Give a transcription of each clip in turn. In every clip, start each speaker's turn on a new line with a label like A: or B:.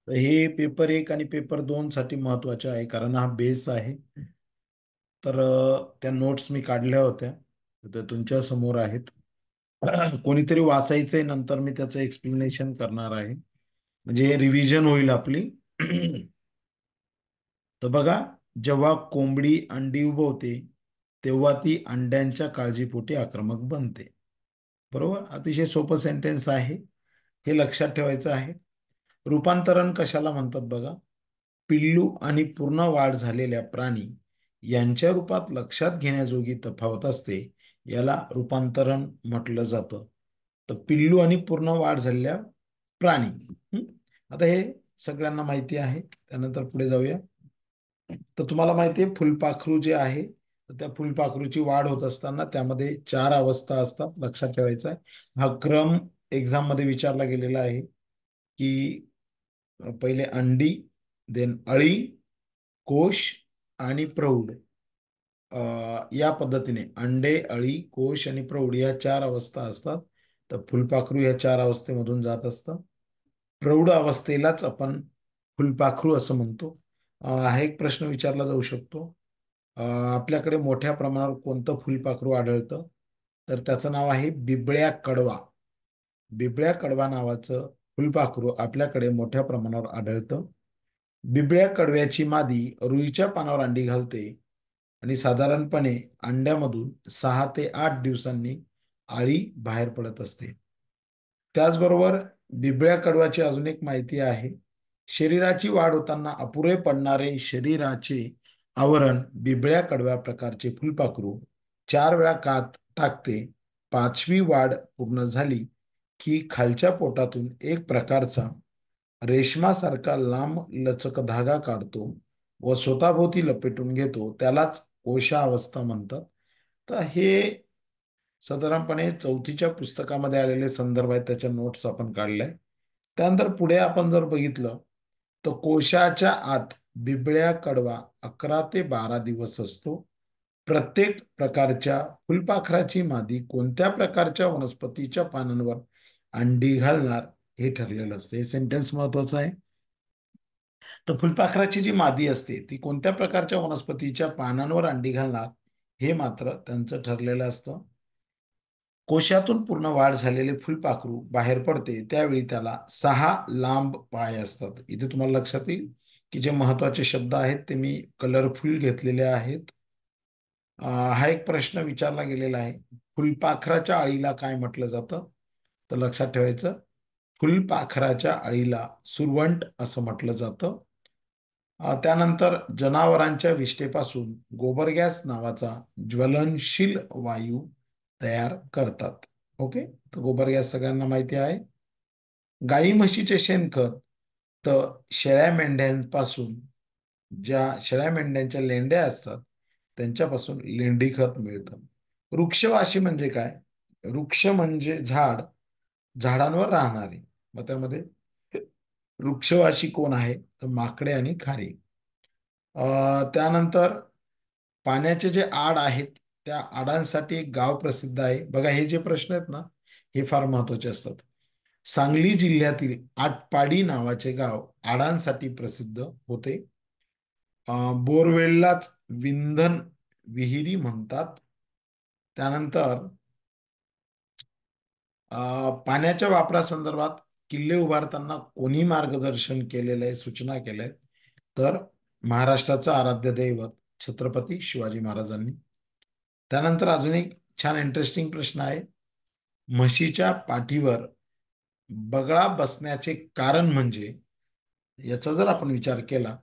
A: तर हे पेपर 1 आणि पेपर 2 साठी महत्वाचे आहे, कारण हा बेस आहे. तर त्या नोट्स मी काढल्या होत्या, तर त्या तुमच्या समोर आहेत. कोणीतरी वाचायचंय, नंतर मी त्याचं एक्सप्लेनेशन करणार आहे, म्हणजे हे रिव्हिजन होईल आपली. तर बघा, जेव्हा कोंबडी अंडी उबवते तेव्हा ती अंड्यांच्या काळजीपोटी आक्रमक बनते. बरोबर, अतिशय सोपं सेंटेन्स आहे, हे लक्षात ठेवायचं आहे. रूपांतरण कशाला म्हणतात बघा? पिल्लू आणि पूर्ण वाढ झालेल्या प्राणी यांच्या रूपात लक्षात घेण्याजोगी तफावत असते, याला रूपांतरण म्हटलं जातं. तर पिल्लू आणि पूर्ण वाढ झालेल्या प्राणी. हं? आता हे सगळ्यांना माहिती आहे. त्यानंतर पुढे जाऊया. तर तुम्हाला माहिती आहे फुलपाखरू जे आहे, तर त्या फुलपाखरूची वाढ होत असताना त्यामध्ये 4 अवस्था असतात, लक्षात ठेवायचा आहे. हा क्रम एक्झाम मध्ये विचारला गेलेला आहे की पहिले अंडी, देन अळी, कोश आणि प्रौढ. या पद्धतीने अंडे, अळी, कोश आणि प्रौढ या 4 अवस्था असतात. तर फुलपाखरू या 4 अवस्थेमधून जात असतं. प्रौढ अवस्थेलाच आपण फुलपाखरू असं म्हणतो. हा एक प्रश्न विचारला जाऊ शकतो. आपल्याकडे मोठ्या प्रमाणावर कोणतं फुलपाखरू आढळतं? तर त्याचं नाव आहे बिबळ्या कडवा. बिबळ्या कडवा नावाचं फुलपाखरू आपल्याकडे मोठ्या प्रमाणावर आढळतं. बिबळ्या कडव्याची मादी रुईच्या पानावर अंडी घालते आणि साधारणपणे अंड्यामधून 6 ते 8 दिवसांनी आळी बाहेर पडत असते. त्याचबरोबर बिबळ्या कडव्याची अजून एक माहिती आहे. शरीराची वाढ होताना अपुरे पडणारे शरीराचे आवरण बिबळ्या कडव्या प्रकारचे फुलपाखरू 4 वेळा कात टाकते. 5वी वाढ पूर्ण झाली की खालच्या पोटातून एक प्रकारचा रेशमासारखा लांब लचक धागा काढतो व स्वतःभोवती लपेटून घेतो, त्यालाच कोशावस्था म्हणतात. तर हे साधारणपणे 4थीच्या पुस्तकामध्ये आलेले संदर्भ आहेत, त्याच्या नोट्स आपण काढल्या. त्यानंतर पुढे आपण जर बघितलं तर कोशाच्या आत बिबळ्या कडवा 11 ते 12 दिवस असतो. प्रत्येक प्रकारच्या फुलपाखराची मादी कोणत्या प्रकारच्या वनस्पतीच्या पानांवर अंडी घालणार हे ठरलेलं असतं. हे सेंटेन्स महत्वाचं आहे. तर फुलपाखराची जी मादी असते ती कोणत्या प्रकारच्या वनस्पतीच्या पानांवर अंडी घालणार हे मात्र त्यांचं ठरलेलं असतं. कोशातून पूर्ण वाढ झालेले फुलपाखरू बाहेर पडते त्यावेळी त्याला 6 लांब पाय असतात. इथे तुम्हाला लक्षात येईल की जे महत्वाचे शब्द आहेत ते मी कलरफुल घेतलेले आहेत. हा एक प्रश्न विचारला गेलेला आहे, फुलपाखराच्या अळीला काय म्हटलं जातं? तर लक्षात ठेवायचं, फुलपाखराच्या अळीला सुरवंट असं म्हटलं जातं. त्यानंतर जनावरांच्या विष्ठेपासून गोबर गॅस नावाचा ज्वलनशील वायू तयार करतात. ओके, तर गोबर गॅस सगळ्यांना माहिती आहे. गाई म्हशीचे शेणखत तर शेळ्या मेंढ्यांपासून, ज्या शेळ्या मेंढ्यांच्या लेंड्या असतात त्यांच्यापासून लेंडी खत मिळतं. वृक्षवासी म्हणजे काय? वृक्ष म्हणजे झाड, झाडांवर राहणारे. मग त्यामध्ये वृक्षवासी कोण आहे? तर माकडे आणि खारी. त्यानंतर पाण्याचे जे आड आहेत त्या आडांसाठी एक गाव प्रसिद्ध आहे. बघा, हे जे प्रश्न आहेत ना, हे फार महत्वाचे असतात. सांगली जिल्ह्यातील आटपाडी नावाचे गाव आडांसाठी प्रसिद्ध होते. बोरवेललाच विंधन विहिरी म्हणतात. त्यानंतर पाण्याच्या वापरासंदर्भात किल्ले उभारताना कोणी मार्गदर्शन केलेलं आहे, सूचना केल्या आहेत? तर महाराष्ट्राचं आराध्य दैवत छत्रपती शिवाजी महाराजांनी. त्यानंतर अजून एक छान इंटरेस्टिंग प्रश्न आहे. म्हशीच्या पाठीवर बगळा बसण्याचे कारण म्हणजे, याचा जर आपण विचार केला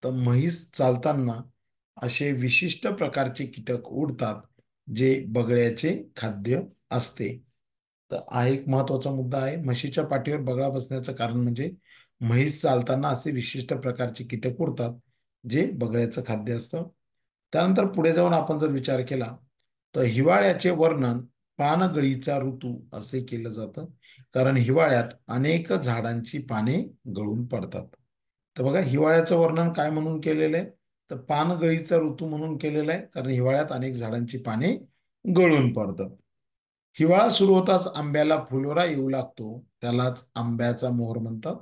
A: तर म्हैस चालताना असे विशिष्ट प्रकारचे कीटक उडतात जे बगळ्याचे खाद्य असते. तर हा एक महत्वाचा मुद्दा आहे. म्हशीच्या पाठीवर बगळा बसण्याचं कारण म्हणजे म्हैस चालताना असे विशिष्ट प्रकारचे कीटक उडतात जे बगळ्याचं खाद्य असतं. त्यानंतर पुढे जाऊन आपण जर विचार केला तर हिवाळ्याचे वर्णन पानगळीचा ऋतू असे केलं जातं, कारण हिवाळ्यात अनेक झाडांची पाने गळून पडतात. तर बघा, हिवाळ्याचं वर्णन काय म्हणून केलेलं आहे? तर पानगळीचा ऋतू म्हणून केलेलं आहे, कारण हिवाळ्यात अनेक झाडांची पाने गळून पडतात. हिवाळा सुरू होताच आंब्याला फुलोरा येऊ लागतो, त्यालाच आंब्याचा मोहर म्हणतात.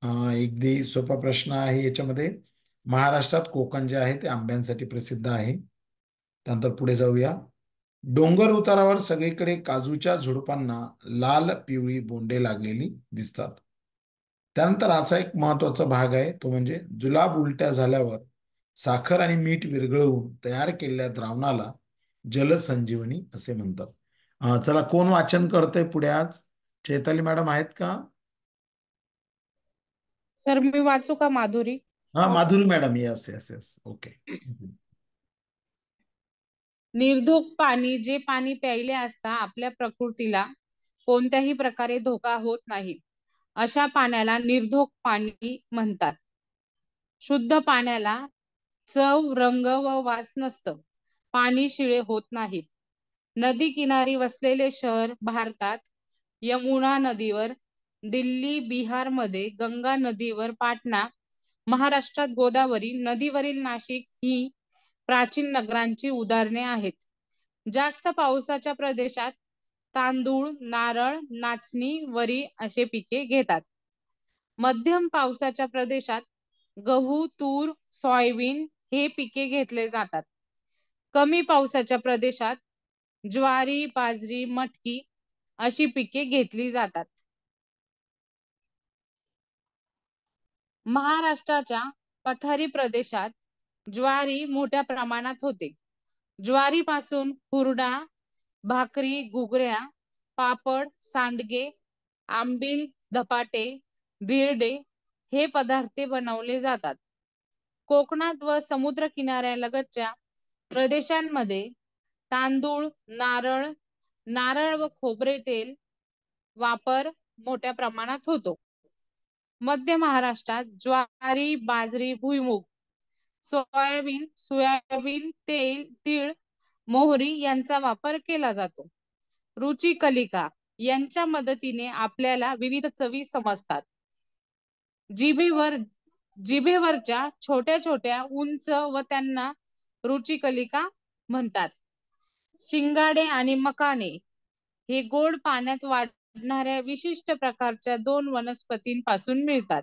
A: अगदी सोपा प्रश्न आहे याच्यामध्ये. महाराष्ट्रात कोकण जे आहे ते आंब्यांसाठी प्रसिद्ध आहे. त्यानंतर पुढे जाऊया. डोंगर उतारावर सगळीकडे काजूच्या झुडपांना लाल पिवळी बोंडे लागलेली दिसतात. त्यानंतर असा एक महत्वाचा भाग आहे, तो म्हणजे जुलाब उलट्या झाल्यावर साखर आणि मीठ विरघळवून तयार केलेल्या द्रावणाला जलसंजीवनी असे म्हणतात. चला, कोण वाचन करतंय पुढे आज? चैताली मॅडम आहेत का?
B: सर मी वाचू का माधुरी?
A: हा,
B: हो sir.
A: Madhuri madam. Yes yes yes, okay.
B: निर्धोक पाणी, जे पाणी प्यायले असता आपल्या प्रकृतीला कोणत्याही प्रकारे धोका होत नाही, अशा पाण्याला निर्धोक पाणी म्हणतात. शुद्ध पाण्याला चव, रंग व वास नसतं. पाणी शिळे होत नाहीत. नदी किनारी वसलेले शहर भारतात यमुना नदीवर, दिल्ली बिहारमध्ये गंगा नदीवर पाटणा, महाराष्ट्रात गोदावरी नदीवरील नाशिक ही प्राचीन नगरांची उदाहरणे आहेत. जास्त पावसाच्या प्रदेशात तांदूळ, नारळ, नाचणी, वरी असे पिके घेतात. मध्यम पावसाच्या प्रदेशात गहू, तूर, सोयाबीन हे पिके घेतले जातात. कमी पावसाच्या प्रदेशात ज्वारी, बाजरी, मटकी अशी पिके घेतली जातात. महाराष्ट्राच्या पठारी प्रदेशात ज्वारी मोठ्या प्रमाणात होते. ज्वारीपासून हुरडा, भाकरी, घुगऱ्या, पापड, सांडगे, आंबील, धपाटे, धिरडे हे पदार्थ बनवले जातात. कोकणात व समुद्र किनाऱ्यालगतच्या प्रदेशांमध्ये तांदूळ, नारळ, नारळ व खोबरे तेल वापर मोठ्या प्रमाणात होतो. मध्य महाराष्ट्रात ज्वारी, बाजरी, भुईमूग, सोयाबीन तेल, तीळ, मोहरी यांचा वापर केला जातो. रुची कलिका यांच्या मदतीने आपल्याला विविध चवी समजतात. जिभेवर जिभेवरच्या छोट्या छोट्या उंच व त्यांना रुचिकलिका म्हणतात. शिंगाडे आणि मकाने हे गोड पाण्यात वाढणाऱ्या विशिष्ट प्रकारच्या दोन वनस्पतींपासून मिळतात.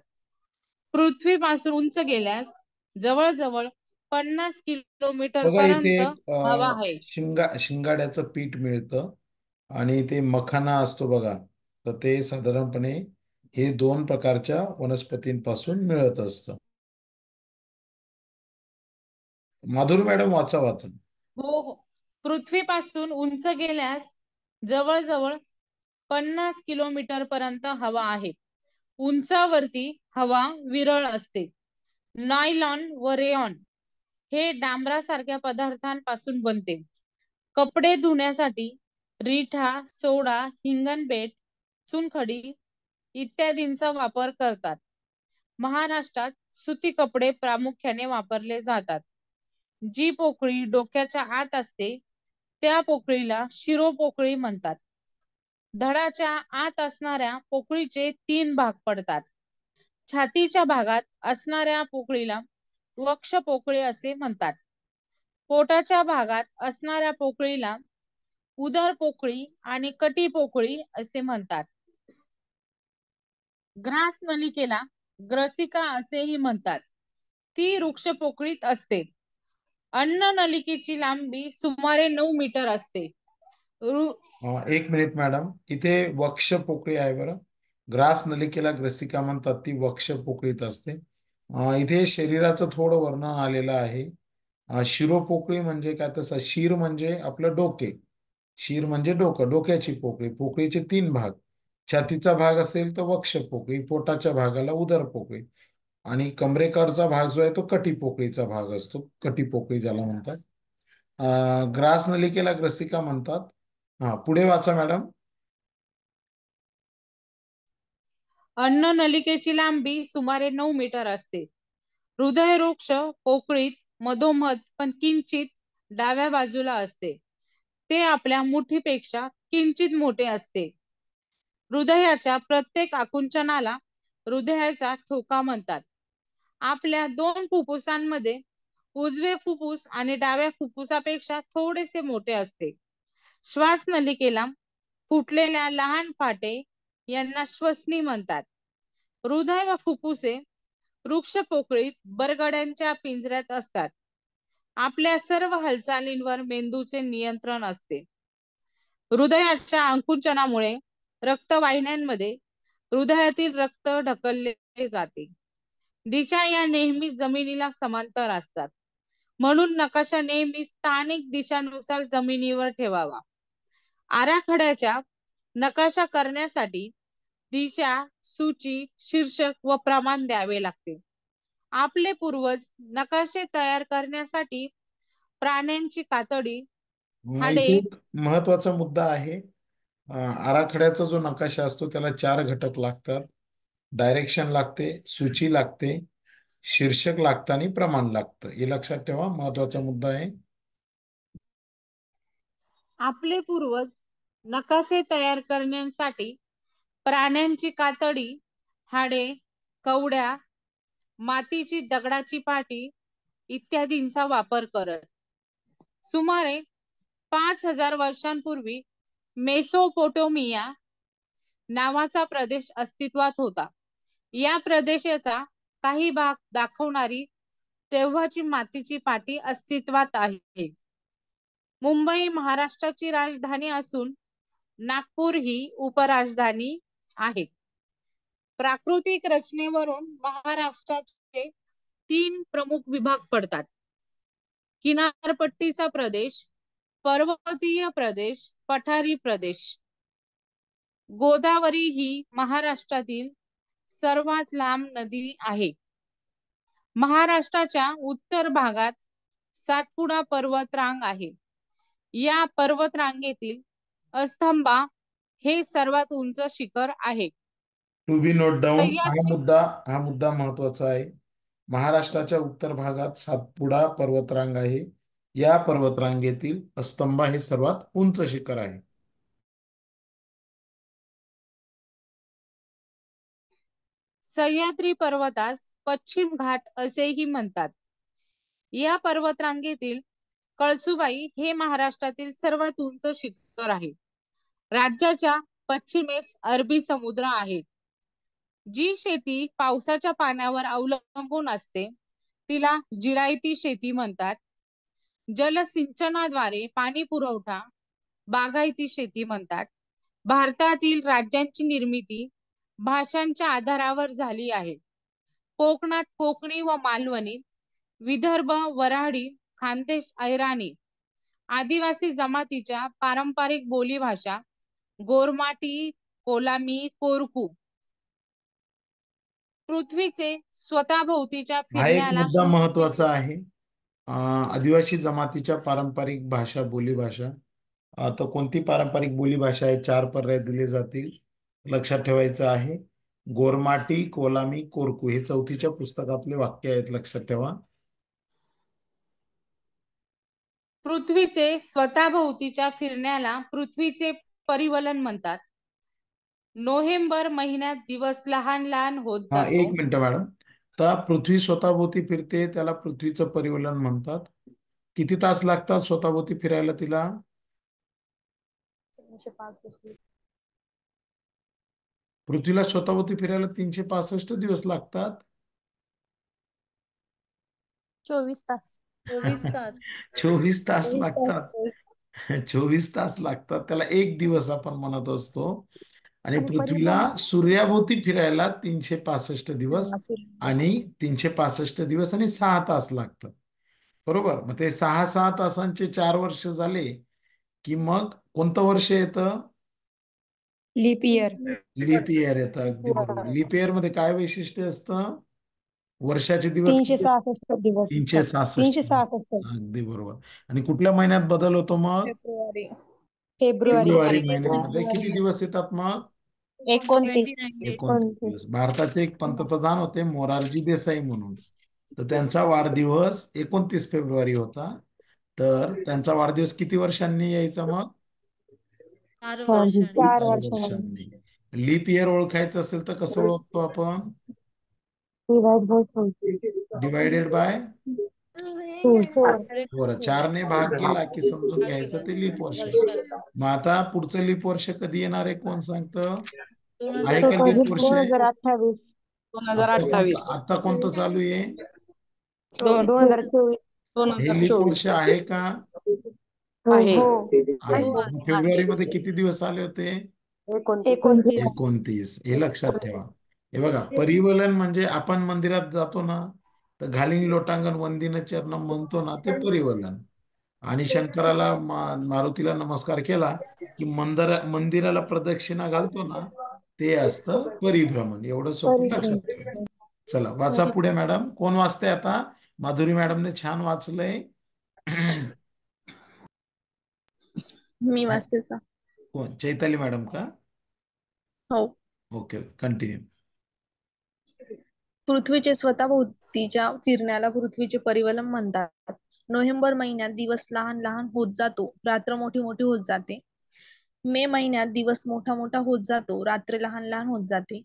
B: पृथ्वीपासून उंच गेल्यास जवळजवळ 50 किलोमीटर
A: बघा, इथे
B: पर्यंत
A: एक
B: हवा आहे.
A: शिंगाड्याचं पीठ मिळतं आणि ते मखाना असतो बघा. तर ते साधारणपणे हे दोन प्रकारच्या वनस्पतींपासून मिळत असतं. माधुरी मॅडम, वाचा वाचा.
B: हो हो. पृथ्वीपासून उंच गेल्यास जवळजवळ 50 किलोमीटर पर्यंत हवा आहे. उंचावरती हवा विरळ असते. नायलॉन व रेयॉन हे डांबरासारख्या पदार्थांपासून बनते. कपडे धुण्यासाठी रिठा, सोडा, हिंगणबेट, चुनखडी इत्यादींचा वापर करतात. महाराष्ट्रात सुती कपडे प्रामुख्याने वापरले जातात. जी पोकळी डोक्याच्या आत असते त्या पोकळीला शिरोपोकळी म्हणतात. धडाच्या आत असणाऱ्या पोकळीचे 3 भाग पडतात. छातीच्या भागात असणाऱ्या पोकळीला वक्ष पोकळी असे म्हणतात. पोटाच्या भागात असणाऱ्या पोकळीला उदर पोकळी आणि कटी पोकळी असे म्हणतात. ग्रास नलिकेला ग्रसिका असेही म्हणतात. ती वृक्ष पोकळीत असते. अन्न नलिकेची लांबी सुमारे 9 मीटर असते.
A: एक मिनिट मॅडम, इथे वक्ष पोकळी आहे बरं. ग्रास नलिकेला ग्रसिका म्हणतात, ती वक्ष पोकळीत असते. इथे शरीराचं थोडं वर्णन आलेलं आहे. शिरोपोकळी म्हणजे काय? तसं शिर म्हणजे आपलं डोके. शिर म्हणजे डोकं, डोक्याची पोकळी. पोकळीचे 3 भाग. छातीचा भाग असेल तर वक्ष पोकळी, पोटाच्या भागाला उदर पोकळी आणि कमरेकडचा भाग जो आहे तो कटी पोकळीचा भाग असतो. कटी पोकळी ज्याला म्हणतात. ग्रास नलिकेला ग्रसिका म्हणतात. हा, पुढे वाचा मॅडम.
B: अन्न नलिकेची लांबी सुमारे 9 मीटर असते. हृदयवृक्ष पोकळीत मधोमध पण किंचित डाव्या बाजूला असते. ते आपल्या मुठीपेक्षा किंचित मोठे असते. हृदयाच्या प्रत्येक आकुंचनाला हृदयाचा ठोका म्हणतात. आपल्या 2 फुफ्फुसांमध्ये उजवे फुफ्फुस आणि डाव्या फुफ्फुसापेक्षा थोडेसे मोठे असते. श्वास नलिकेला फुटलेल्या लहान फाटे यांना श्वसनी म्हणतात. हृदय व फुफ्फुसे वृक्ष पोकळीत बरगड्यांच्या पिंजऱ्यात असतात. आपल्या सर्व हालचालींवर मेंदूचे नियंत्रण असते. हृदयाच्या आकुंचनामुळे रक्तवाहिन्यांमध्ये हृदयातील रक्त ढकलले जाते. दिशा या नेहमी जमिनीला समांतर असतात. म्हणून नकाशा नेहमी स्थानिक दिशानुसार जमिनीवर ठेवावा. आराखड्याच्या नकाशा करण्यासाठी दिशा, सूची, शीर्षक व प्रमाण द्यावे लागते. आपले पूर्वज नकाशे तयार करण्यासाठी प्राण्यांची कातडी,
A: इथे
B: हाडे,
A: एक महत्वाचा मुद्दा आहे. आराखड्याचा जो नकाशा असतो त्याला 4 घटक लागतात. डायरेक्शन लागते, सूची लागते, शीर्षक लागतं आणि प्रमाण लागतं. हे लक्षात ठेवा, महत्वाचा मुद्दा आहे.
B: आपले पूर्वज नकाशे तयार करण्यासाठी प्राण्यांची कातडी, हाडे, कवड्या, मातीची दगडाची पाटी इत्यादींचा वापर करत. सुमारे 5000 वर्षांपूर्वी मेसोपोटेमिया नावाचा प्रदेश अस्तित्वात होता. या प्रदेशाचा काही भाग दाखवणारी तेव्हाची मातीची पाटी अस्तित्वात आहे. मुंबई महाराष्ट्राची राजधानी असून नागपूर ही उपराजधानी आहे. प्राकृतिक रचनेवरून महाराष्ट्राचे 3 प्रमुख विभाग पडतात. किनारपट्टीचा प्रदेश, पर्वतीय प्रदेश, पठारी प्रदेश. गोदावरी ही महाराष्ट्रातील सर्वात लांब नदी आहे. महाराष्ट्राच्या उत्तर भागात सातपुडा पर्वतरांग आहे. या पर्वतरांगेतील अस्तंबा हे सर्वात उंच शिखर आहे.
A: To be note down,
B: Sahyadri
A: हा मुद्दा महत्वाचा आहे. महाराष्ट्राच्या उत्तर भागात सातपुडा पर्वतरांग आहे. या पर्वतरांगेतील अस्तंबा हे सर्वात उंच शिखर आहे.
B: सह्याद्री पर्वतास पश्चिम घाट असेही म्हणतात. या पर्वतरांगेतील कळसुबाई हे महाराष्ट्रातील सर्वात उंच शिखर आहे. राज्याच्या पश्चिमेस अरबी समुद्र आहे. जी शेती पावसाच्या पाण्यावर अवलंबून असते तिला जिरायती शेती म्हणतात. जलसिंचनाद्वारे पाणी पुरवठा बागायती शेती म्हणतात. भारतातील राज्यांची निर्मिती भाषांच्या आधारावर झाली आहे. कोकणात कोकणी व मालवणी, विदर्भ वऱ्हाडी, खानदेश अहिराणी आदिवासी जमातीच्या पारंपरिक बोलीभाषा गोरमाटी, कोलामी, कोरकू. पृथ्वीचे स्वतःभोवतीच्या
A: हा एक
B: फिरण्याला
A: मुद्दा
B: पृथ्वीचे
A: महत्वाचा आहे. आदिवासी जमातीच्या पारंपरिक भाषा बोलीभाषा. तर कोणती पारंपरिक बोलीभाषा आहे? 4 पर्याय दिले जातील. लक्षात ठेवायचं आहे. गोरमाटी, कोलामी, कोरकू हे चौथीच्या पुस्तकातले वाक्य आहेत. लक्षात ठेवा.
B: पृथ्वीचे स्वतःभोवतीच्या फिरण्याला पृथ्वीचे परिवलन म्हणतात. नोव्हेंबर महिन्यात दिवस लहान लहान होत
A: एक
B: जातो.
A: Minute madam. तर पृथ्वी स्वतःभोवती फिरते त्याला पृथ्वीचं परिवलन म्हणतात. किती तास लागतात स्वतःभोवती फिरायला तिला?
B: 365
A: पृथ्वीला स्वतःभोवती फिरायला 365 दिवस लागतात.
B: 24 तास. 24 तास.
A: 24 तास
B: 24
A: लागतात.
B: तास.
A: 24 तास लागतात त्याला, एक दिवस आपण म्हणत असतो. आणि
B: आणि
A: पृथ्वीला
B: परिभ्रमण
A: सूर्याभोवती फिरायला 365 दिवस
B: असेल.
A: आणि 365 दिवस आणि 6 तास लागतात. बरोबर. मग ते 6 तासांचे 4 वर्ष झाले की मग कोणतं वर्ष येतं?
B: Leaf year.
A: लीप इयर येतं. अगदी बरोबर. लीप इयर मध्ये काय वैशिष्ट्य असतं? वर्षाचे दिवस किती?
B: 366 दिवस
A: तीनशे
B: असतात.
A: सहासष्ट दिवस.
B: 366.
A: अगदी बरोबर. आणि कुठल्या महिन्यात बदल होतो मग?
B: फेब्रुवारी. फेब्रुवारी.
A: फेब्रुवारी महिन्यामध्ये किती दिवस येतात मग?
B: 29.
A: 29 दिवस. भारताचे एक पंतप्रधान होते मोरारजी देसाई म्हणून. तर त्यांचा वाढदिवस 29 फेब्रुवारी होता. तर त्यांचा वाढदिवस किती वर्षांनी यायचा मग?
B: 4 वर्षांनी.
A: 4 वर्षांनी. लीप इयर ओळखायचं असेल तर कसं ओळखतो आपण? Divided by 4. 4ने भाग केला की समजून घ्यायचं ते लीप वर्ष. मग आता पुढचं लीप वर्ष कधी येणार आहे कोण सांगतं? आहे का लीप वर्ष?
B: 2028. दोन हजार
A: आता कोणतं,
B: अठ्ठावीस
A: आता कोणतं चालू आहे?
C: 2024.
B: दोन
A: हे
B: हजार
A: लीप वर्ष
B: चोवीस
A: आहे का?
B: आहे.
C: हो.
A: आहे. मग फेब्रुवारी
B: आहे.
A: मध्ये किती दिवस आले होते?
C: 29.
A: 29. हे लक्षात ठेवा. हे बघा, परिवलन म्हणजे आपण मंदिरात जातो ना, तर घालीन लोटांगण वंदिन चरण म्हणतो ना, ते परिवलन. आणि शंकराला मारुतीला नमस्कार केला की मंदिराला प्रदक्षिणा घालतो ना, ते असतं परिभ्रमण. एवढं सोपं लक्षात ठेवायचं. चला वाचा पुढे मॅडम. कोण वाचते आता? माधुरी मॅडमने छान वाचलंय.
C: मी वाचते सर.
A: कोण? चैताली मॅडम का?
C: हो.
A: Okay, continue.
C: पृथ्वीचे स्वतःभोवतीच्या फिरण्याला पृथ्वीचे परिवलन म्हणतात. नोव्हेंबर महिन्यात दिवस लहान लहान होत जातो, रात्र मोठी मोठी होत जाते. मे महिन्यात दिवस मोठा मोठा होत जातो, रात्र लहान लहान होत जाते.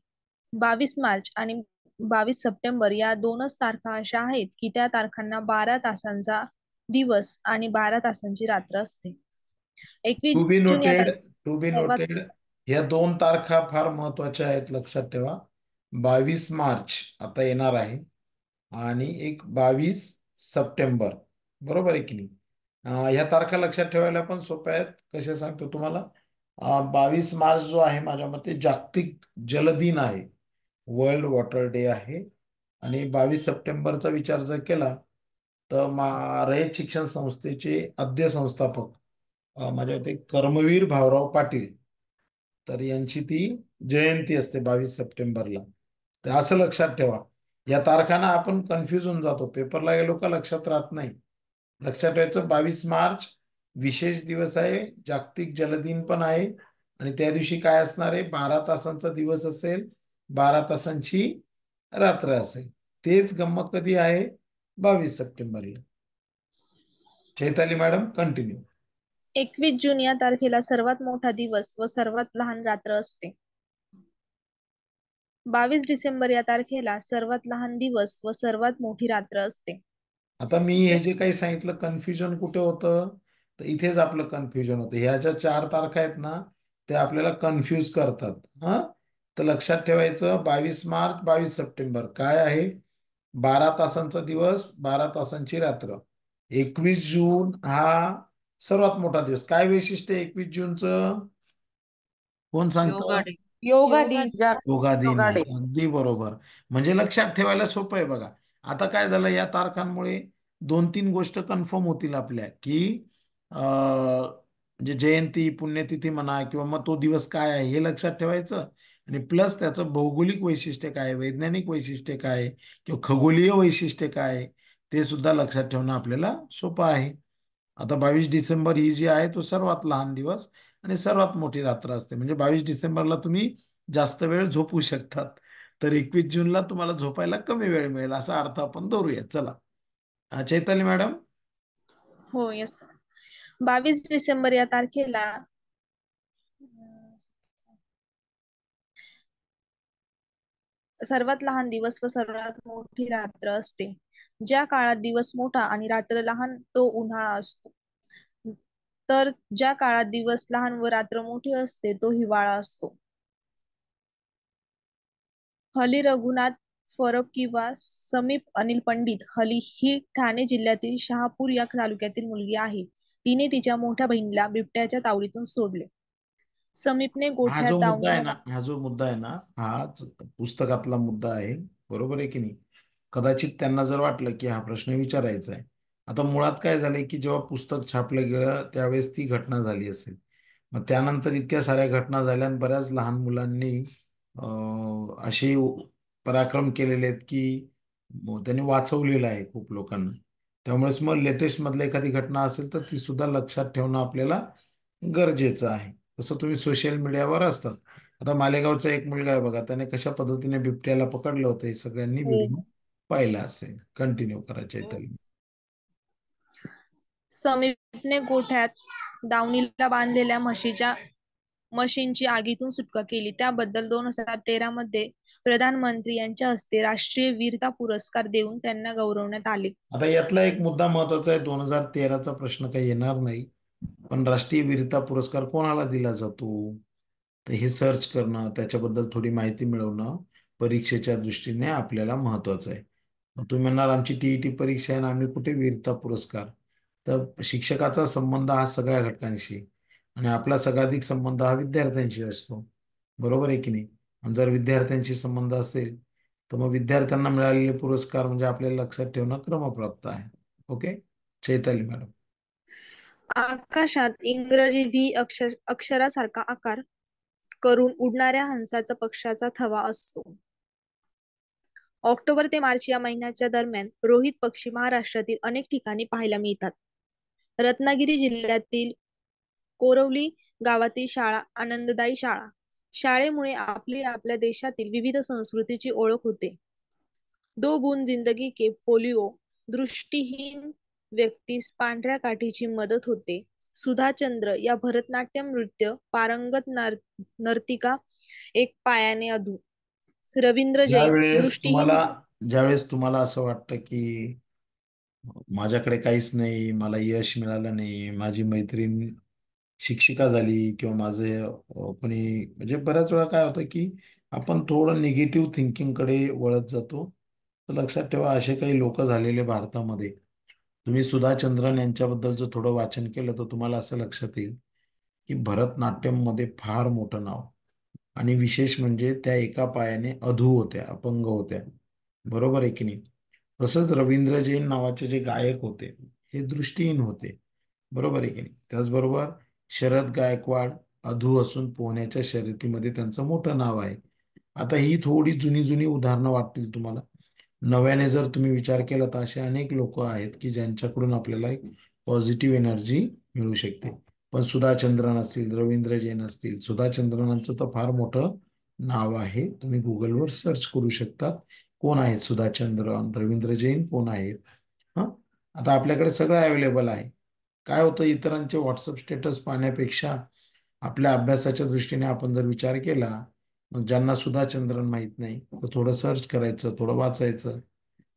C: 22 मार्च आणि 22 सप्टेंबर या दोनच तारखा अशा आहेत की त्या तारखांना 12 तासांचा दिवस आणि 12 तासांची रात्र असते. एकवीस
A: टू बी
C: जून या
A: नोटेड,
C: तारखेला
A: टू बी
C: सर्वात
A: नोटेड. या दोन तारखा फार महत्वाच्या आहेत, लक्षात ठेवा. 22 मार्च आता येणार आहे आणि एक 22 सप्टेंबर. बरोबर आहे की नाही? ह्या तारखा लक्षात ठेवायला पण सोप्या आहेत. कशा सांगतो तुम्हाला. 22 मार्च जो आहे माझ्या मते जागतिक जलदिन आहे, वर्ल्ड वॉटर डे आहे. आणि 22 सप्टेंबरचा विचार जर केला तर रयत शिक्षण संस्थेचे आद्य संस्थापक माझ्या मते कर्मवीर भाऊराव पाटील, तर यांची ती जयंती असते 22 सप्टेंबरला. तर असं लक्षात ठेवा. या तारखांना आपण कन्फ्युज होऊन जातो, पेपरला गेलो का लक्षात राहत नाही. लक्षात ठेवायचं 22 मार्च विशेष दिवस आहे, जागतिक जलदिन पण आहे. आणि त्या दिवशी काय असणार आहे? 12 तासांचा दिवस असेल, 12 तासांची रात्र असेल. तेच गंमत कधी आहे? 22 सप्टेंबरला. Chaitali madam continue.
C: 21 जून या तारखेला सर्वात मोठा दिवस व सर्वात लहान रात्र असते. 22 डिसेंबर या तारखेला सर्वात लहान दिवस व सर्वात मोठी रात्र असते.
A: आता मी हे जे काही सांगितलं, कन्फ्युजन कुठे होतं? तर इथेच आपलं कन्फ्युजन होतं. ह्या ज्या 4 तारखा आहेत ना, ते आपल्याला कन्फ्यूज करतात. हा, तर लक्षात ठेवायचं 22 मार्च 22 सप्टेंबर काय आहे? 12 तासांचा दिवस, 12 तासांची रात्र. 21 जून हा सर्वात मोठा दिवस. काय वैशिष्ट्य 21 जूनचं? कोण
B: योगा
A: सांगतं?
B: डे. योगा दिस.
A: योगा दिन
B: योगा
A: आहे.
B: डे.
A: अगदी बरोबर. म्हणजे लक्षात ठेवायला सोपं आहे बघा. आता काय झालं, या तारखांमुळे 2-3 गोष्ट कन्फर्म होतील आपल्या की म्हणजे जयंती पुण्यतिथी म्हणा किंवा मग तो दिवस काय आहे हे लक्षात ठेवायचं. आणि प्लस त्याचं भौगोलिक वैशिष्ट्य काय आहे, वैज्ञानिक वैशिष्ट्य काय आहे, किंवा खगोलीय वैशिष्ट्य काय आहे, ते सुद्धा लक्षात ठेवणं आपल्याला सोपं आहे. आता 22 डिसेंबर ही जी आहे तो सर्वात लहान दिवस आणि सर्वात मोठी रात्र असते. म्हणजे 22 डिसेंबरला तुम्ही जास्त वेळ झोपू शकतात, तर 21 जूनला तुम्हाला झोपायला कमी वेळ मिळेल, असा अर्थ आपण धरूया. चला चैताली मॅडम.
C: हो, यस. 22 डिसेंबर या तारखेला सर्वात लहान दिवस व सर्वात मोठी रात्र असते. ज्या काळात दिवस मोठा आणि रात्र लहान तो उन्हाळा असतो, तर ज्या काळात दिवस लहान व रात्र मोठी असते तो हिवाळा असतो. हली रघुनाथ फरब किंवा समीप अनिल पंडित हली ही ठाणे जिल्ह्यातील शहापूर या तालुक्यातील मुलगी आहे. तिने तिच्या मोठ्या बहिणीला बिबट्याच्या तावडीतून सोडले. समीपने
A: हा
C: गोठ्यात
A: जो मुद्दा आहे
C: दावणीला
A: ना, हा जो मुद्दा आहे ना, हाच पुस्तकातला मुद्दा आहे. बरोबर आहे की नाही? कदाचित त्यांना जर वाटलं की हा प्रश्न विचारायचा आहे. आता मुळात काय झालंय की जेव्हा पुस्तक छापलं गेलं त्यावेळेस ती घटना झाली असेल. मग त्यानंतर इतक्या साऱ्या घटना झाल्या आणि बऱ्याच लहान मुलांनी असे पराक्रम केलेले आहेत की त्यांनी वाचवलेलं आहे खूप लोकांना. त्यामुळेच मग लेटेस्ट मधल्या एखादी घटना असेल तर ती सुद्धा लक्षात ठेवणं आपल्याला गरजेचं आहे. तसं तुम्ही सोशल मीडियावर असतात. आता मालेगावचा एक मुलगा आहे बघा, त्याने कशा पद्धतीने बिबट्याला पकडलं होतं हे सगळ्यांनी
C: हो.
A: व्हिडिओ पाहिला असेल. कंटिन्यू करा चैतन्य.
C: समीपने गोठ्यात दावणीला बांधलेल्या म्हशींची आगीतून सुटका केली. त्याबद्दल 2013 मध्ये प्रधानमंत्री यांच्या हस्ते राष्ट्रीय वीरता पुरस्कार देऊन त्यांना गौरवण्यात आले.
A: आता यातला एक मुद्दा महत्वाचा आहे. 2013चा प्रश्न काही येणार नाही, पण राष्ट्रीय वीरता पुरस्कार कोणाला दिला जातो, तर हे सर्च करणं, त्याच्याबद्दल थोडी माहिती मिळवणं परीक्षेच्या दृष्टीने आपल्याला महत्वाचं आहे. मग तुम्ही म्हणणार आमची टीईटी परीक्षा आहे आणि आम्ही कुठे वीरता पुरस्कार. तर शिक्षकाचा संबंध हा सगळ्या घटकांशी आणि आपला सर्वाधिक संबंध हा विद्यार्थ्यांशी असतो. बरोबर आहे की नाही? आणि जर विद्यार्थ्यांशी संबंध असेल तर मग विद्यार्थ्यांना मिळालेले पुरस्कार म्हणजे आपल्याला लक्षात ठेवणं क्रमप्राप्त आहे. ओके. चैताली मॅडम.
C: आकाशात इंग्रजी व्ही अक्षरासारखा आकार करून उडणाऱ्या हंसाचा पक्षाचा थवा असतो. ऑक्टोबर ते मार्च या महिन्याच्या दरम्यान रोहित पक्षी महाराष्ट्रातील अनेक ठिकाणी पाहायला मिळतात. रत्नागिरी जिल्ह्यातील कोरवली गावातील शाळा आनंददायी शाळा. शाळेमुळे आपल्या देशातील विविध संस्कृतीची ओळख होते. दो बूंद जिंदगी के पोलिओ दृष्टीहीन व्यक्तीस पांढऱ्या काठीची मदत होते. सुधाचंद्र या भरतनाट्यम नृत्य पारंगत नर्तिका एक पायाने अधू. रवींद्र जैन
A: ज्यावेळेस तुम्हाला
C: दृष्टीहीन.
A: ज्यावेळेस तुम्हाला असं वाटतं की माझ्याकडे काहीच नाही, मला यश मिळालं नाही, माझी मैत्रीण शिक्षिका झाली किंवा माझे कोणी म्हणजे बऱ्याच वेळा काय होतं की आपण थोडं निगेटिव्ह थिंकिंगकडे वळत जातो. तर लक्षात ठेवा असे काही लोक झालेले भारतामध्ये. तुम्ही सुधाचंद्रन यांच्याबद्दलचं थोडं वाचन केलं तर तुम्हाला असं लक्षात येईल की भरतनाट्यममध्ये फार मोठं नाव आणि विशेष म्हणजे त्या एका पायाने अधू होत्या, अपंग होत्या. बरोबर आहे की नाही? तसंच रवींद्र जैन नावाचे जे गायक होते हे दृष्टीहीन होते. बरोबर आहे की नाही? त्याचबरोबर शरद गायकवाड अधू असून पोहण्याच्या शर्यतीमध्ये त्यांचं मोठं नाव आहे. आता ही थोडी जुनी जुनी उदाहरणं वाटतील तुम्हाला. नव्याने जर तुम्ही विचार केला तर असे अनेक लोक आहेत की ज्यांच्याकडून आपल्याला एक पॉझिटिव्ह एनर्जी मिळू शकते. पण सुधाचंद्रन असतील, रवींद्र जैन असतील, सुधाचंद्रनांचं तर फार मोठं नाव आहे. तुम्ही गुगलवर सर्च करू शकता कोण आहेत सुधाचंद्रन, रवींद्र जैन कोण आहेत. हा, आता आपल्याकडे सगळं अवेलेबल आहे. काय होतं इतरांचे व्हॉट्सअप स्टेटस पाहण्यापेक्षा आपल्या अभ्यासाच्या दृष्टीने आपण जर विचार केला, मग ज्यांना सुधाचंद्रन माहीत नाही तर थोडं सर्च करायचं, थोडं वाचायचं.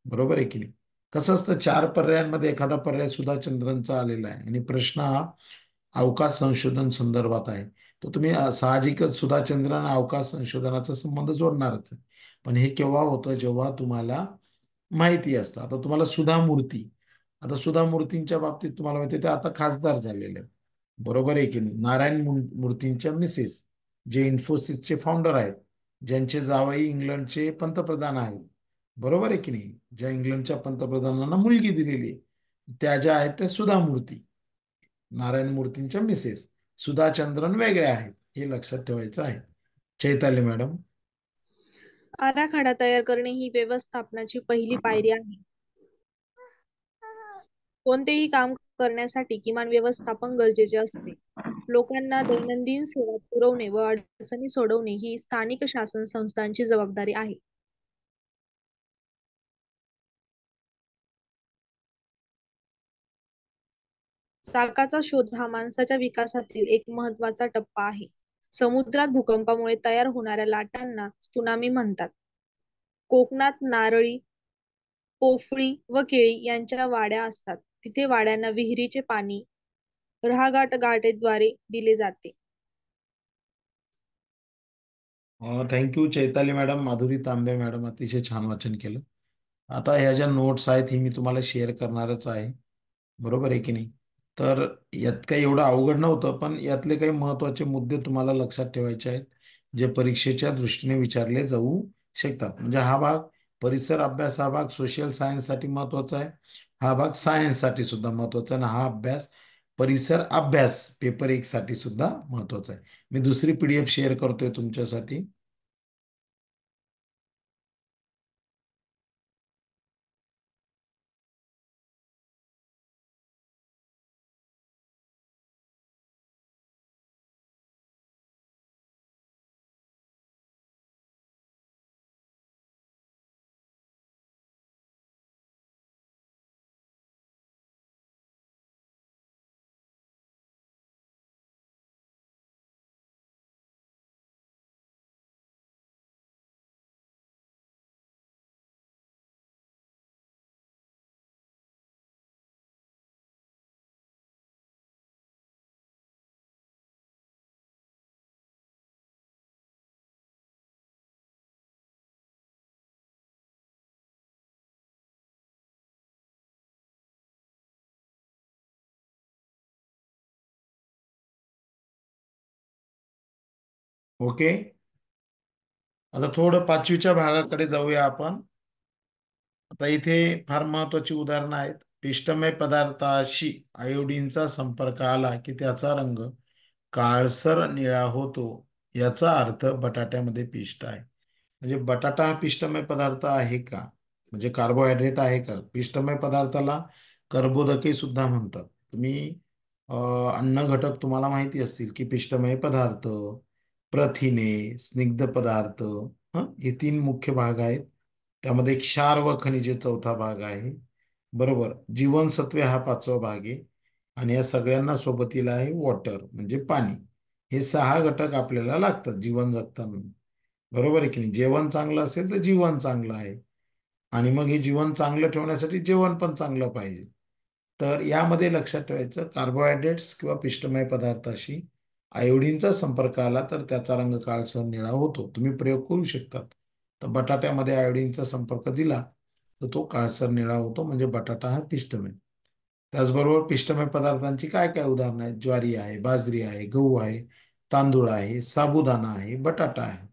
A: बरोबर आहे की नाही? कसं असतं 4 पर्यायांमध्ये एखादा पर्याय सुधाचंद्रनचा आलेला आहे आणि प्रश्न हा अवकाश संशोधन संदर्भात आहे. तर तुम्ही साहजिकच सुधाचंद्रन आणि अवकाश संशोधनाचा संबंध जोडणारच आहे. पण हे केव्हा होतं जेव्हा तुम्हाला माहिती असतं. आता तुम्हाला सुधा मूर्ती, आता सुधा मूर्तींच्या बाबतीत तुम्हाला माहिती आहे ते आता खासदार झालेले आहेत. बरोबर आहे की नाही? नारायण मूर्तींच्या मिसेस जे इन्फोसिसचे फाउंडर आहेत, ज्यांचे जावई इंग्लंडचे पंतप्रधान आहेत. बरोबर आहे की नाही? ज्या इंग्लंडच्या पंतप्रधानांना मुलगी दिलेली आहे, त्या ज्या आहेत त्या सुधा मूर्ती, नारायण मूर्तींच्या मिसेस. सुधाचंद्रन वेगळ्या आहेत, हे लक्षात ठेवायचं आहे. चैताली मॅडम.
C: आराखडा तयार करणे ही व्यवस्थापनाची पहिली पायरी आहे. कोणतेही काम करण्यासाठी किमान व्यवस्थापन गरजेचे असते. लोकांना दैनंदिन सेवा पुरवणे व अडचणी सोडवणे ही स्थानिक शासन संस्थांची जबाबदारी आहे. चाकाचा शोध हा माणसाच्या विकासातील एक महत्वाचा टप्पा आहे. समुद्रात भूकंपामुळे तयार होणाऱ्या लाटांना त्सुनामी म्हणतात. कोकणात नारळी, पोफळी व केळी यांच्या वाड्या असतात. तिथे वाड्यांना विहिरीचे पाणी गाठेद्वारे दिले जाते.
A: थँक्यू चैताली मॅडम, माधुरी तांबे मॅडम, अतिशय छान वाचन केलं. आता ह्या ज्या नोट्स आहेत ही मी तुम्हाला शेअर करणारच आहे. बरोबर आहे की नाही? तर यात काही एवढं अवघड नव्हतं, पण यातले काही महत्त्वाचे मुद्दे तुम्हाला लक्षात ठेवायचे आहेत जे परीक्षेच्या दृष्टीने विचारले जाऊ शकतात. म्हणजे हा भाग परिसर अभ्यास, हा भाग सोशल सायन्ससाठी महत्त्वाचा आहे, हा भाग सायन्ससाठी सुद्धा महत्त्वाचा आहे आणि हा अभ्यास परिसर अभ्यास पेपर 1 साठी सुद्धा महत्त्वाचा आहे. मी दुसरी PDF शेअर करतोय तुमच्यासाठी. ओके. आता थोडं पाचवीच्या भागाकडे जाऊया आपण. आता इथे फार महत्वाची उदाहरणं आहेत. पिष्टमय पदार्थाशी आयोडीनचा संपर्क आला की त्याचा रंग काळसर निळा होतो. याचा अर्थ बटाट्यामध्ये पिष्ट आहे. म्हणजे बटाटा हा पिष्टमय पदार्थ आहे का, म्हणजे कार्बोहायड्रेट आहे का. पिष्टमय पदार्थाला कर्बोदके सुद्धा म्हणतात. तुम्ही अन्न घटक तुम्हाला माहिती असतील की पिष्टमय पदार्थ, प्रथिने, स्निग्ध पदार्थ, हे तीन मुख्य भाग आहेत. त्यामध्ये क्षार व खनिजे चौथा भाग आहे. बरोबर. जीवनसत्वे हा पाचवा भाग आहे. आणि या सगळ्यांना सोबतीला आहे वॉटर म्हणजे पाणी. हे सहा घटक आपल्याला लागतात जीवन जगताना. बरोबर आहे की नाही. जेवण चांगलं असेल तर जीवन चांगलं आहे. आणि मग हे जीवन चांगलं ठेवण्यासाठी जेवण पण चांगलं पाहिजे. तर यामध्ये लक्षात ठेवायचं, कार्बोहायड्रेट्स किंवा पिष्टमय पदार्थाशी आयोडीनचा संपर्क आला तर त्याचा रंग काळसर निळा होतो. तुम्ही प्रयोग करू शकता. तर बटाट्यामध्ये आयोडीनचा संपर्क दिला तर तो काळसर निळा होतो, म्हणजे बटाटा हा पिष्टमय. त्याचबरोबर पिष्टमय पदार्थांची काय काय उदाहरणं आहेत. ज्वारी आहे, बाजरी आहे, गहू आहे, तांदूळ आहे, साबुदाणा आहे, बटाटा आहे.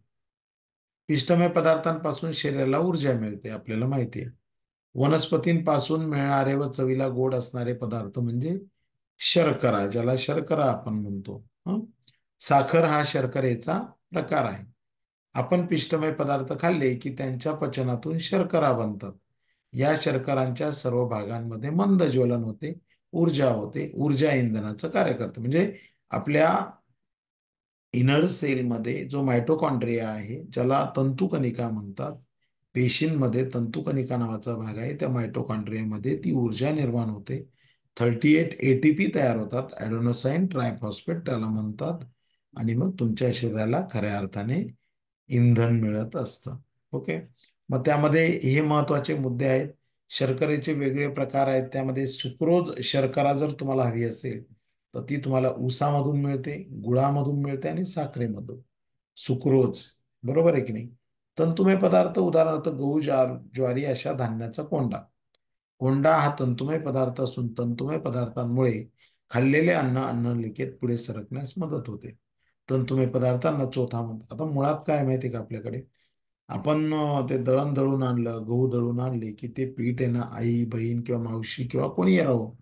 A: पिष्टमय पदार्थांपासून शरीराला ऊर्जा मिळते आपल्याला माहिती आहे. वनस्पतींपासून मिळणारे व चवीला गोड असणारे पदार्थ म्हणजे शर्करा, ज्याला शर्करा आपण म्हणतो. साखर हा शर्करेचा प्रकार आहे. आपण पिष्टमय पदार्थ खाल्ले की त्यांच्या पचनातून शर्करा बनतात. या शर्करांच्या सर्व भागांमध्ये मंद ज्वलन होते, ऊर्जा होते. ऊर्जा इंधनाचं कार्य करते. म्हणजे आपल्या इनर सेलमध्ये जो मायटोकॉन्ड्रिया आहे, ज्याला तंतुकणिका म्हणतात, पेशींमध्ये तंतुकणिका नावाचा भाग आहे. त्या मायटोकॉन्ड्रियामध्ये ती ऊर्जा निर्माण होते. 38 एटीपी तयार होतात. ॲडेनोसाईन ट्रायफॉस्फेट त्याला म्हणतात. आणि मग तुमच्या शरीराला खऱ्या अर्थाने इंधन मिळत असतं. ओके. मग त्यामध्ये हे महत्वाचे मुद्दे आहेत. शर्करेचे वेगळे प्रकार आहेत. त्यामध्ये सुक्रोज शर्करा जर तुम्हाला हवी असेल तर ती तुम्हाला ऊसामधून मिळते, गुळामधून मिळते आणि साखरेमधून. सुक्रोज. बरोबर आहे की नाही. तंतुमय पदार्थ उदाहरणार्थ गहू, ज्वारी अशा धान्याचा कोंडा. कोंडा हा तंतुमय पदार्थ असून तंतुमय पदार्थांमुळे खाल्लेले अन्न अन्ननलिकेत पुढे सरकण्यास मदत होते. तंतुमय पदार्थांना चोथा म्हणतात. आता मुळात काय माहिती का आपल्याकडे, आपण ते दळण दळून आणलं, गहू दळून आणले की ते पीठ आहे ना, आई, बहीण किंवा मावशी किंवा कोणी राहो,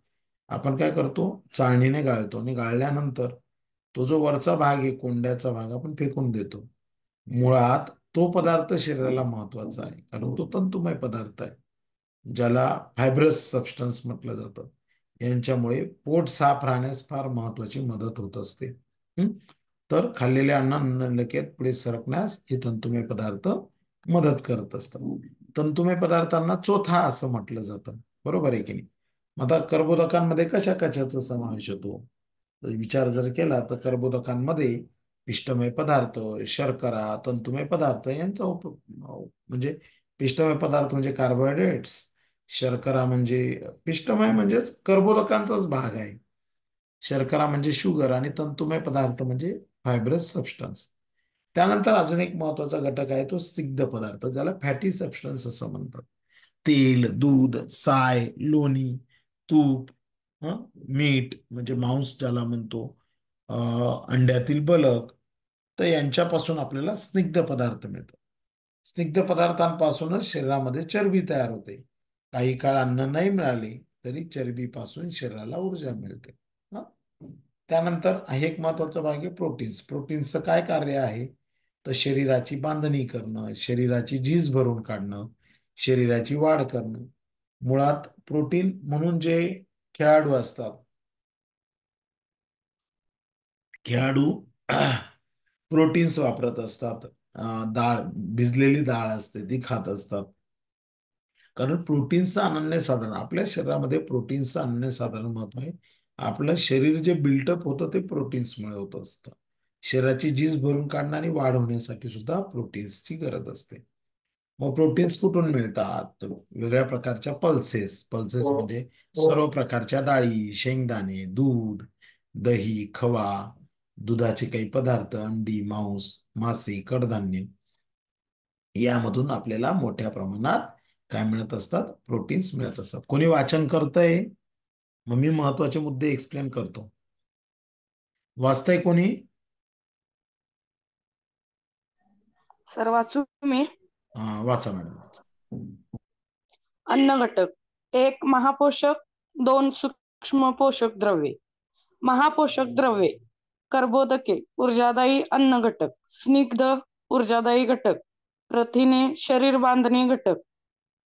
A: आपण काय करतो, चाळणीने गाळतो. आणि गाळल्यानंतर तो जो वरचा भाग आहे, कोंड्याचा भाग, आपण फेकून देतो. मुळात तो पदार्थ शरीराला महत्वाचा आहे, कारण तो तंतुमय पदार्थ आहे, ज्याला फायब्रस सबस्टन्स म्हटलं जातं. यांच्यामुळे पोट साफ राहण्यास फार महत्वाची मदत होत असते. तर खाल्लेल्या अन्न नलिकेत पुढे सरकण्यास हे तंतुमय पदार्थ मदत करत असतात. तंतुमय पदार्थांना चोथा असं म्हटलं जातं. बरोबर आहे की नाही. आता कर्बोदकांमध्ये कशा कशाचा समावेश होतो, तर विचार जर केला तर कर्बोदकांमध्ये पिष्टमय पदार्थ, शर्करा, तंतुमय पदार्थ यांचा म्हणजे पिष्टमय पदार्थ म्हणजे कार्बोहायड्रेट्स, शर्करा म्हणजे पिष्टमय म्हणजेच कर्बोदकांचाच भाग आहे. शर्करा म्हणजे शुगर आणि तंतुमय पदार्थ म्हणजे फायब्रस सबस्टन्स. त्यानंतर अजून एक महत्वाचा घटक आहे तो स्निग्ध पदार्थ, ज्याला फॅटी सबस्टन्स असं म्हणतात. तेल, दूध, साय, लोणी, तूप, मीठ म्हणजे मांस ज्याला म्हणतो, अंड्यातील बलक, तर यांच्यापासून आपल्याला स्निग्ध पदार्थ मिळतात. स्निग्ध पदार्थांपासूनच शरीरामध्ये चरबी तयार होते. काही काळ अन्न नाही मिळाले तरी चरबीपासून शरीराला ऊर्जा मिळते. हा. त्यानंतर हे एक महत्वाचा भाग आहे प्रोटीन्स. प्रोटीन्सचं काय कार्य आहे, तर शरीराची बांधणी करणं, शरीराची झीज भरून काढणं, शरीराची वाढ करणं. मुळात प्रोटीन म्हणून जे खेळाडू असतात, खेळाडू प्रोटीन्स वापरत असतात. डाळ, भिजलेली डाळ असते ती खात असतात. कारण प्रोटीन्सचं अनन्य साधारण आपल्या शरीरामध्ये प्रोटीन्सचं अनन्य साधारण महत्व आहे. आपलं शरीर जे बिल्टअप होतं ते प्रोटीन्समुळे होत असतं. शरीराची झीज भरून काढणं आणि वाढ होण्यासाठी सुद्धा प्रोटीन्सची गरज असते. मग प्रोटीन्स कुठून मिळतात, तर वेगळ्या प्रकारच्या पल्सेस. पल्सेस म्हणजे सर्व प्रकारच्या डाळी, शेंगदाणे, दूध, दही, खवा, दुधाचे काही पदार्थ, अंडी, मांस, मासे, कडधान्य, यामधून आपल्याला मोठ्या प्रमाणात काय मिळत असतात, प्रोटीन्स मिळत असतात. कोणी वाचन करतंय, मग मी महत्वाचे मुद्दे एक्सप्लेन करतो. वाचतंय कोणी?
D: सर वाचू मी?
A: वाचा मॅडम वाचा.
D: अन्न घटक. 1 महापोषक, 2 सूक्ष्म पोषक द्रव्ये. महापोषक द्रव्ये: कर्बोदके, ऊर्जादायी अन्न घटक. स्निग्ध, ऊर्जादायी घटक. प्रथिने, शरीर बांधणी घटक.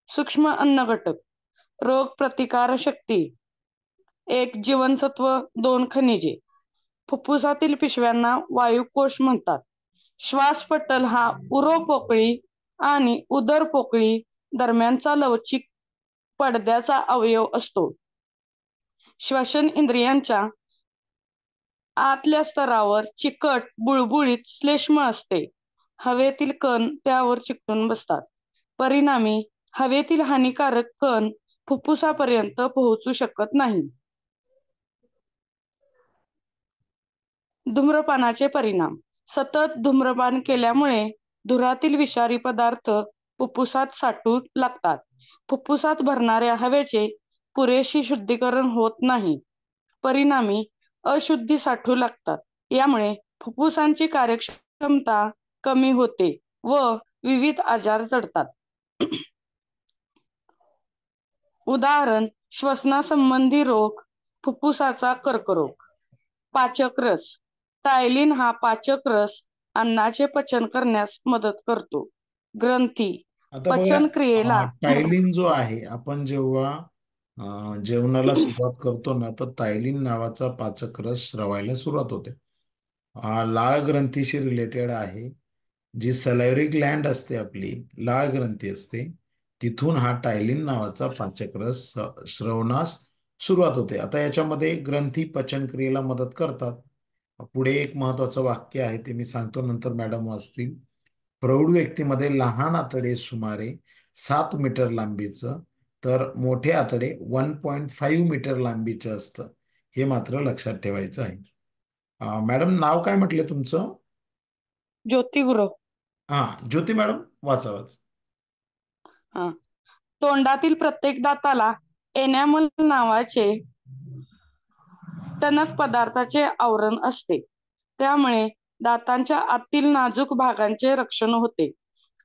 D: सूक्ष्म अन्न घटक: रोग प्रतिकार शक्ती. 1 जीवनसत्व, 2 खनिजे. फुफ्फुसातील पिशव्यांना वायुकोश म्हणतात. श्वासपटल हा उरोपोकळी आणि उदरपोकळी दरम्यानचा लवचिक पडद्याचा अवयव असतो. श्वसन इंद्रियांच्या आतल्या स्तरावर चिकट बुळबुळीत श्लेष्म असते. हवेतील कण त्यावर चिकटून बसतात. परिणामी हवेतील हानिकारक कण फुफ्फुसापर्यंत पोहोचू शकत नाही. धूम्रपानाचे परिणाम. सतत धूम्रपान केल्यामुळे धुरातील विषारी पदार्थ फुफ्फुसात साठू लागतात. फुफ्फुसात भरणाऱ्या हवेचे पुरेशी शुद्धीकरण होत नाही. परिणामी अशुद्धी साठू लागतात. यामुळे फुफ्फुसांची कार्यक्षमता कमी होते व विविध आजार जडतात. उदाहरण: श्वसनासंबंधी रोग, फुफ्फुसाचा कर्करोग. पाचक रस. टायलिन हा पाचक रस अन्नाचे पचन करण्यास मदत करतो. ग्रंथी
A: आता बघा,
D: पचन क्रियेला
A: टायलिन जो आहे, आपण जेव्हा जेवणाला सुरुवात करतो ना, तर टायलिन नावाचा पाचक रस स्रवायला सुरुवात होते. लाळ ग्रंथीशी रिलेटेड आहे. जी सलायव्हरी ग्लँड असते, आपली लाळ ग्रंथी असते, तिथून हा टायलिन नावाचा पाचक रस स्रवण्यास सुरुवात होते. आता याच्यामध्ये ग्रंथी पचन क्रियेला मदत करतात. पुढे एक महत्वाचं वाक्य आहे, ते मी सांगतो, नंतर मॅडम वाचतील. प्रौढ व्यक्तीमध्ये लहान आतडे सुमारे 7 मीटर लांबीचं, तर मोठे आतडे 1.5 मीटर लांबीचं असतं. हे मात्र लक्षात ठेवायचं आहे. मॅडम, नाव काय म्हटले तुमचं?
D: ज्योती गुरव.
A: ज्योती मॅडम, वाचा वाच.
D: तोंडातील प्रत्येक दाताला एनॅमल नावाचे टणक पदार्थाचे आवरण असते. त्यामुळे दातांच्या आतील नाजूक भागांचे रक्षण होते.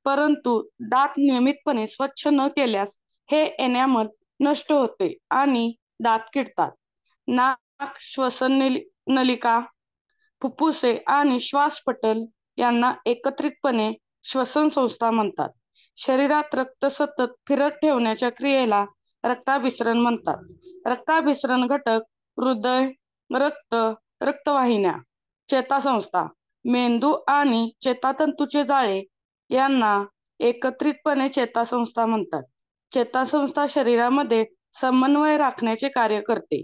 D: परंतु दात नियमितपणे स्वच्छ न केल्यास हे एनॅमल नष्ट होते आणि दात किडतात. नाक, श्वसन नलिका, फुफ्फुसे आणि श्वासपटल यांना एकत्रितपणे श्वसन संस्था म्हणतात. शरीरात रक्त सतत फिरत ठेवण्याच्या क्रियेला रक्ताभिसरण म्हणतात. रक्ताभिसरण घटक: हृदय, रक्त, रक्तवाहिन्या. चेतासंस्था: मेंदू आणि चेतातंतूचे जाळे यांना एकत्रितपणे चेतासंस्था म्हणतात. चेतासंस्था शरीरामध्ये समन्वय राखण्याचे कार्य करते.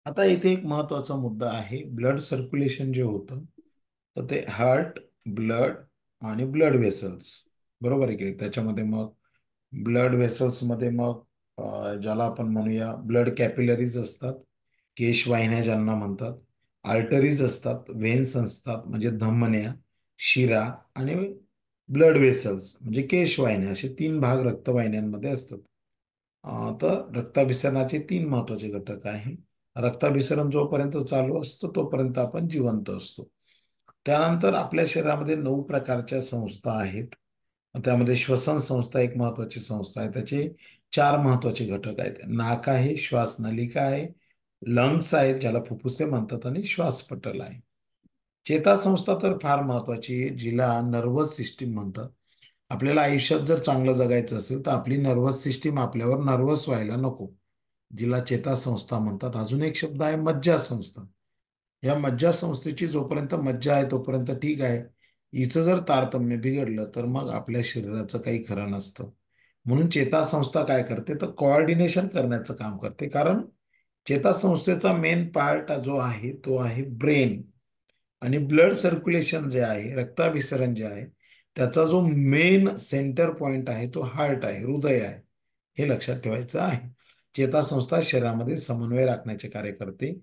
A: आता इथे एक महत्वाचा मुद्दा आहे. ब्लड सर्क्युलेशन जे होतं, तर ते हार्ट, ब्लड आणि ब्लड व्हेसल्स, बरोबर आहे की? त्याच्यामध्ये मग ब्लड व्हेसल्समध्ये मग ज्याला आपण म्हणूया ब्लड कॅपिलरीज असतात, केशवाहिन्या ज्यांना म्हणतात, आर्टरीज असतात, व्हेन्स असतात म्हणजे धमन्या, शिरा, आणि ब्लड व्हेसल्स म्हणजे केशवाहिन्या, असे 3 भाग रक्तवाहिन्यांमध्ये असतात. तर रक्ताभिसरणाचे 3 महत्वाचे घटक आहे. रक्ताभिसरण जोपर्यंत चालू असतं तोपर्यंत आपण जिवंत असतो. त्यानंतर आपल्या शरीरामध्ये 9 प्रकारच्या संस्था आहेत. त्यामध्ये श्वसन संस्था एक महत्वाची संस्था आहे. त्याचे 4 महत्वाचे घटक आहेत. नाक आहे, श्वासनलिका आहे, लंग्स आहेत ज्याला फुफ्फुसे म्हणतात, आणि श्वासपटल आहे. चेतासंस्था तर फार महत्वाची आहे, जिला नर्वस सिस्टीम म्हणतात. आपल्याला आयुष्यात जर चांगलं जगायचं असेल तर आपली नर्वस सिस्टीम आपल्यावर नर्वस व्हायला नको, जिला चेतासंस्था म्हणतात. अजून एक शब्द आहे मज्जासंस्था. या मज्जासंस्थेची जोपर्यंत मज्जा आहे तोपर्यंत ठीक आहे. हिचं जर तारतम्य बिघडलं तर मग आपल्या शरीराचं काही खरं नसतं. म्हणून चेतासंस्था काय करते, तर कोऑर्डिनेशन करण्याचं काम करते. कारण चेतासंस्थेचा मेन पार्ट जो आहे तो आहे ब्रेन, आणि ब्लड सर्क्युलेशन जे आहे, रक्ताभिसरण जे आहे, त्याचा जो मेन सेंटर पॉइंट आहे तो हार्ट आहे, हृदय आहे. हे लक्षात ठेवायचं आहे. चेतासंस्था शरीरामध्ये समन्वय राखण्याचे कार्य करते.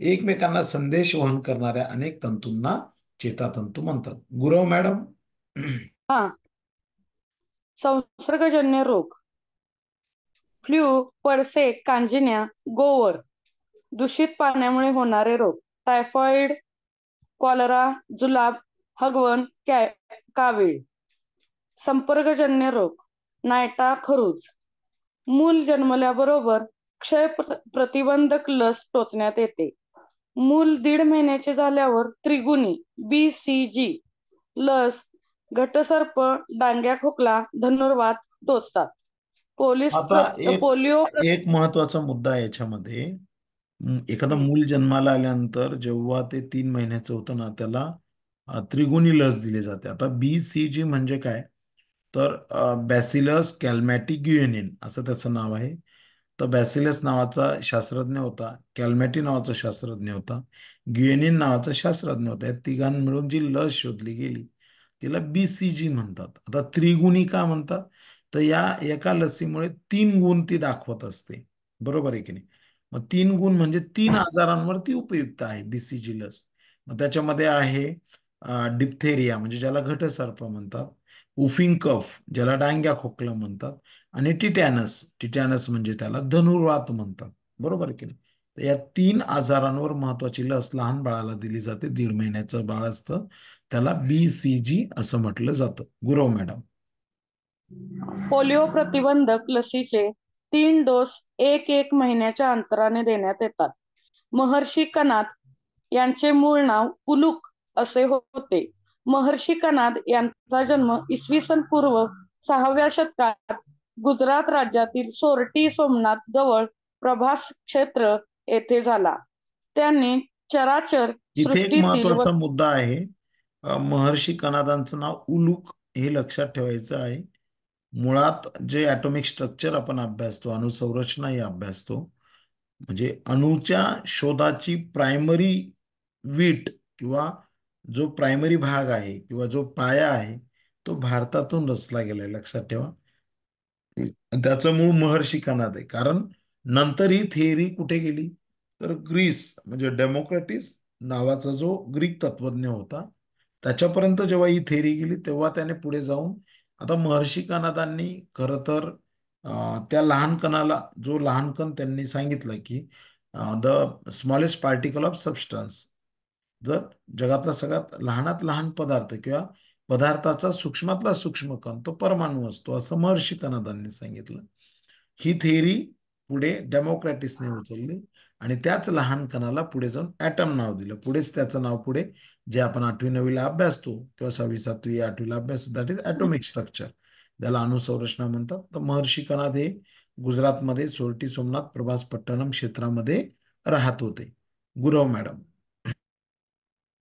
A: एकमेकांना संदेश वहन करणाऱ्या अनेक तंतूंना चेतातंतू म्हणतात. गुरव मॅडम.
D: संसर्गजन्य रोग: फ्लू, पळसे, कांजिण्या, गोवर. दूषित पाण्यामुळे होणारे रोग: टायफॉइड, कॉलरा, जुलाब, हगवण, कावीळ. संपर्कजन्य रोग, नायटा खरूज. मूल जन्मल्याबरोबर क्षय प्रतिबंधक लस टोचण्यात येते. मूल 1.5 महिन्याचे झाल्यावर त्रिगुणी BCG लस घटसर्प, डांग्या खोकला, धनुर्वात टोचतात.
A: आता
D: पोलिओ
A: एक महत्वाचा मुद्दा आहे याच्यामध्ये. एखादं
D: हं.
A: मूल जन्माला आल्यानंतर जेव्हा ते 3 महिन्याचं होतं ना, त्याला त्रिगुणी लस दिली जाते. आता BCG म्हणजे काय, तर बॅसिलस कॅल्मॅटिग्युएनिन असं त्याचं नाव आहे. तर बॅसिलस नावाचा शास्त्रज्ञ होता, कॅल्मॅटी नावाचा शास्त्रज्ञ होता, ग्युएनिन नावाचा शास्त्रज्ञ होता. या तिघांनी मिळून जी लस शोधली गेली तिला BCG म्हणतात. आता त्रिगुणी का म्हणतात, तर या एका लसीमुळे 3 गुण ती दाखवत असते. बरोबर आहे की नाही? मग 3 गुण म्हणजे 3 आजारांवर ती उपयुक्त आहे BCG लस. मग त्याच्यामध्ये आहे डिप्थेरिया म्हणजे ज्याला घटसर्प म्हणतात, उफिंग कफ ज्याला डांग्या खोकला म्हणतात, आणि टिटॅनस, टिटॅनस म्हणजे त्याला धनुर्वात म्हणतात. बरोबर की नाही? तर या 3 आजारांवर महत्वाची लस लहान बाळाला दिली जाते. 1.5 महिन्याचं बाळ असतं त्याला BCG असं म्हटलं जातं. गुरव मॅडम.
D: पोलिओ प्रतिबंधक लसीचे 3 डोस 1-1 महिन्याच्या अंतराने देण्यात येतात. महर्षी कनाद यांचे मूळ नाव उलूक असे होते. महर्षी कनाद यांचा जन्म इसवी सन पूर्व 6व्या शतकात गुजरात राज्यातील सोरटी सोमनाथ जवळ प्रभास क्षेत्र येथे झाला. त्यांनी चराचर
A: इथे एक
D: सृष्टीतील
A: महत्वाचा मुद्दा आहे. महर्षी कनादांचं नाव उलूक हे लक्षात ठेवायचं आहे. मुळात जे ॲटॉमिक स्ट्रक्चर आपण अभ्यासतो, अणुसंरचनाही अभ्यासतो, म्हणजे अणूच्या शोधाची प्रायमरी वीट किंवा जो प्रायमरी भाग आहे किंवा जो पाया आहे तो भारतातून रचला गेलाय, लक्षात ठेवा. त्याचं मूळ महर्षी कनाद आहे. कारण नंतर ही थिअरी कुठे गेली, तर ग्रीस म्हणजे डेमोक्रेटिस नावाचा जो ग्रीक तत्वज्ञ होता त्याच्यापर्यंत जेव्हा ही थिअरी गेली तेव्हा त्याने पुढे जाऊन, आता महर्षी कनादांनी खरं तर त्या लहान कणाला, जो लहान कण त्यांनी सांगितलं की the smallest particle of substance, जर जगातला सगळ्यात लहानात लहान पदार्थ किंवा पदार्थाचा सूक्ष्मातला सूक्ष्म कण तो परमाणू असतो असं महर्षी कनादांनी सांगितलं. ही थेअरी पुढे डेमोक्रॅटिसने उचलली आणि त्याच लहान कणाला पुढे जाऊन ॲटम नाव दिलं. पुढेच त्याचं नाव पुढे जे आपण 8वी-9वीला अभ्यासतो किंवा 6वी-7वी-8वीला अभ्यासतो, दॅट इज ॲटॉमिक स्ट्रक्चर, त्याला अणुसंरचना म्हणतात. तर महर्षी कनाद हे गुजरातमध्ये सोरटी सोमनाथ प्रभास पट्टणम क्षेत्रामध्ये राहत होते. गुरव मॅडम.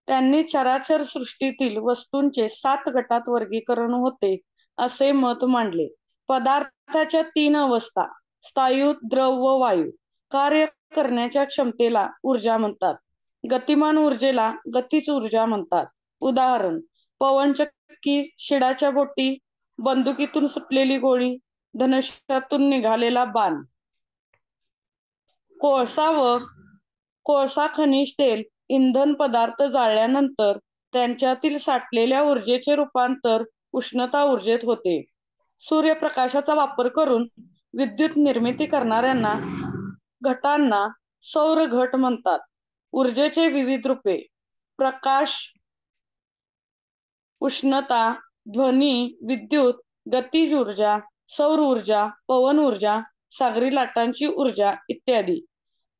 D: त्यांनी चराचर सृष्टीतील वस्तूंचे 7 गटात वर्गीकरण होते असे मत मांडले. पदार्थाच्या 3 अवस्था, स्थायू, द्रव व वायू, कार्य करण्याच्या क्षमतेला ऊर्जा म्हणतात. गतिमान ऊर्जेला गतीज ऊर्जा म्हणतात. उदाहरण: पवनचक्की, शिडाच्या बोटी, बंदुकीतून सुटलेली गोळी, धनुष्यातून निघालेला बाण. कोळसा खनिज तेल इंधन पदार्थ जाळल्यानंतर त्यांच्यातील साठलेल्या ऊर्जेचे रूपांतर उष्णता ऊर्जेत होते. सूर्यप्रकाशाचा वापर करून विद्युत निर्मिती करणाऱ्यांना घटांना सौर घट म्हणतात. ऊर्जेचे विविध रूपे: प्रकाश, उष्णता, ध्वनी, विद्युत, गतीज ऊर्जा, सौर ऊर्जा, पवन ऊर्जा, सागरी लाटांची ऊर्जा इत्यादी.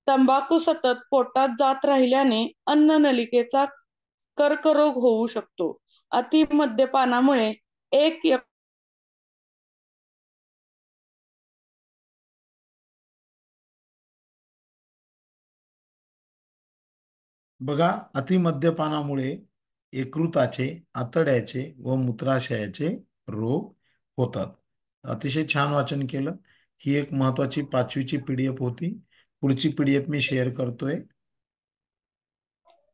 D: तंबाखू सतत पोटात जात राहिल्याने अन्ननलिकेचा कर्करोग होऊ शकतो. अति मद्यपानामुळे एक
A: बघा, अतिमद्यपानामुळे यकृताचे, आतड्याचे व मूत्राशयाचे रोग होतात. अतिशय छान वाचन केलं. ही एक महत्वाची 5वीची PDF होती. पुढची PDF मी शेअर करतोय.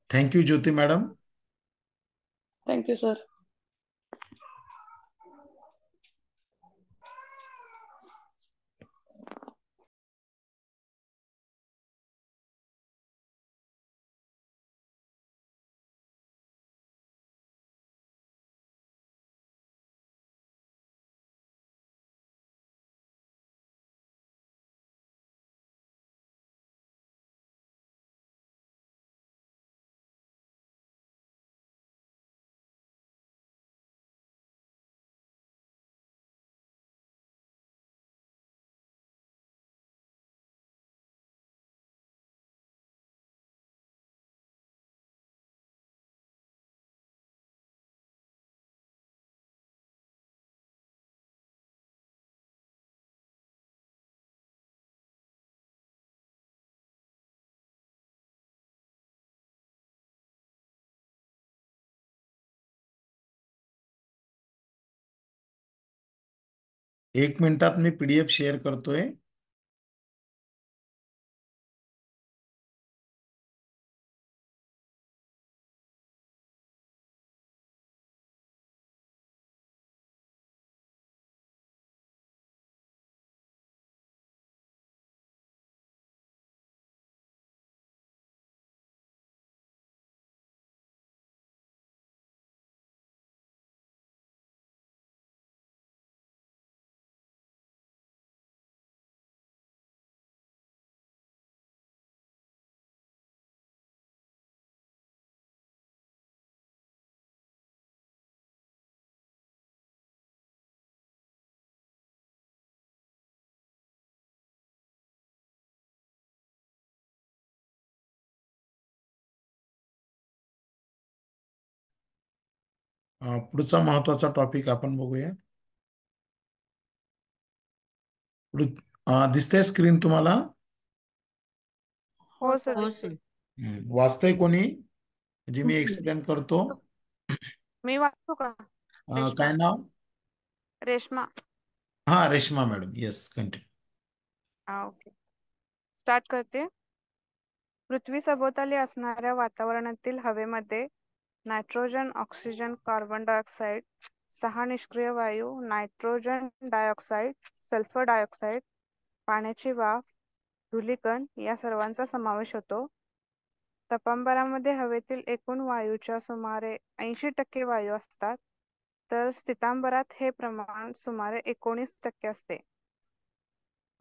A: थँक्यू ज्योती मॅडम.
D: Thank you sir.
A: 1 मिनिटात मी PDF शेअर करतोय. पुढचा महत्वाचा टॉपिक आपण बघूया. दिसतंय स्क्रीन तुम्हाला?
C: हो सर.
B: हो सर.
A: वाचतंय कोणी? म्हणजे मी एक्सप्लेन करतो.
C: मी वाचतो का?
A: काय नाव?
C: रेश्मा.
A: हा, Reshma madam. Yes, continue.
C: Okay, start करते. पृथ्वी सभोवताली असणाऱ्या वातावरणातील हवेमध्ये नायट्रोजन, ऑक्सिजन, कार्बन डायऑक्साईड, 6 निष्क्रिय वायू, नायट्रोजन डायऑक्साईड, सल्फर डायऑक्साईड, पाण्याची वाफ, धूलिकण या सर्वांचा समावेश होतो. तपांबरामध्ये हवेतील एकूण वायूच्या सुमारे 80% वायू असतात, तर स्थितांबरात हे प्रमाण सुमारे 19% असते.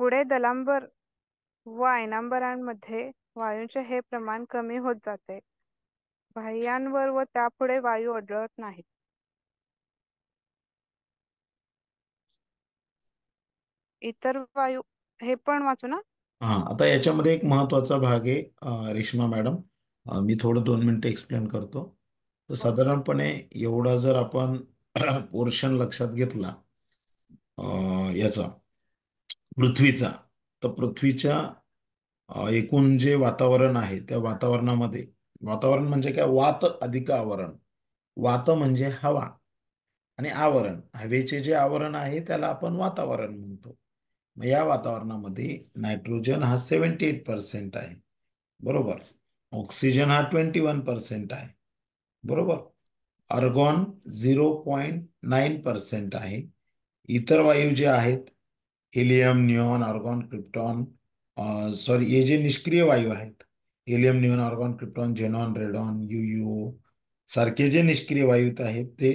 C: पुढे दलांबर व आयनांबरांमध्ये वायूंचे हे प्रमाण कमी होत जाते. बाह्यांवर व त्यापुढे वायू आढळत नाहीत. इतर वायू हे पण वाचू ना?
A: हा, आता याच्यामध्ये एक महत्वाचा भाग आहे, रेश्मा मॅडम. मी थोडं 2 मिनिटं एक्सप्लेन करतो. तर साधारणपणे एवढा जर आपण पोर्शन लक्षात घेतला याचा पृथ्वीचा, तर पृथ्वीच्या एकूण जे वातावरण आहे त्या वातावरणामध्ये, वातावरण म्हणजे काय? वात अधिक आवरण. वात म्हणजे हवा आणि आवरण, हवेचे जे आवरण आहे त्याला आपण वातावरण म्हणतो. मग या वातावरणामध्ये नायट्रोजन हा 78% आहे, बरोबर. ऑक्सिजन हा 21% आहे, बरोबर. अर्गॉन 0.9% आहे. इतर वायू जे आहेत, helium, neon, argon, krypton, sorry, हे जे निष्क्रिय वायू आहेत, helium, neon, argon, krypton, xenon, radon, युयू सारखे जे निष्क्रिय वायू आहेत ते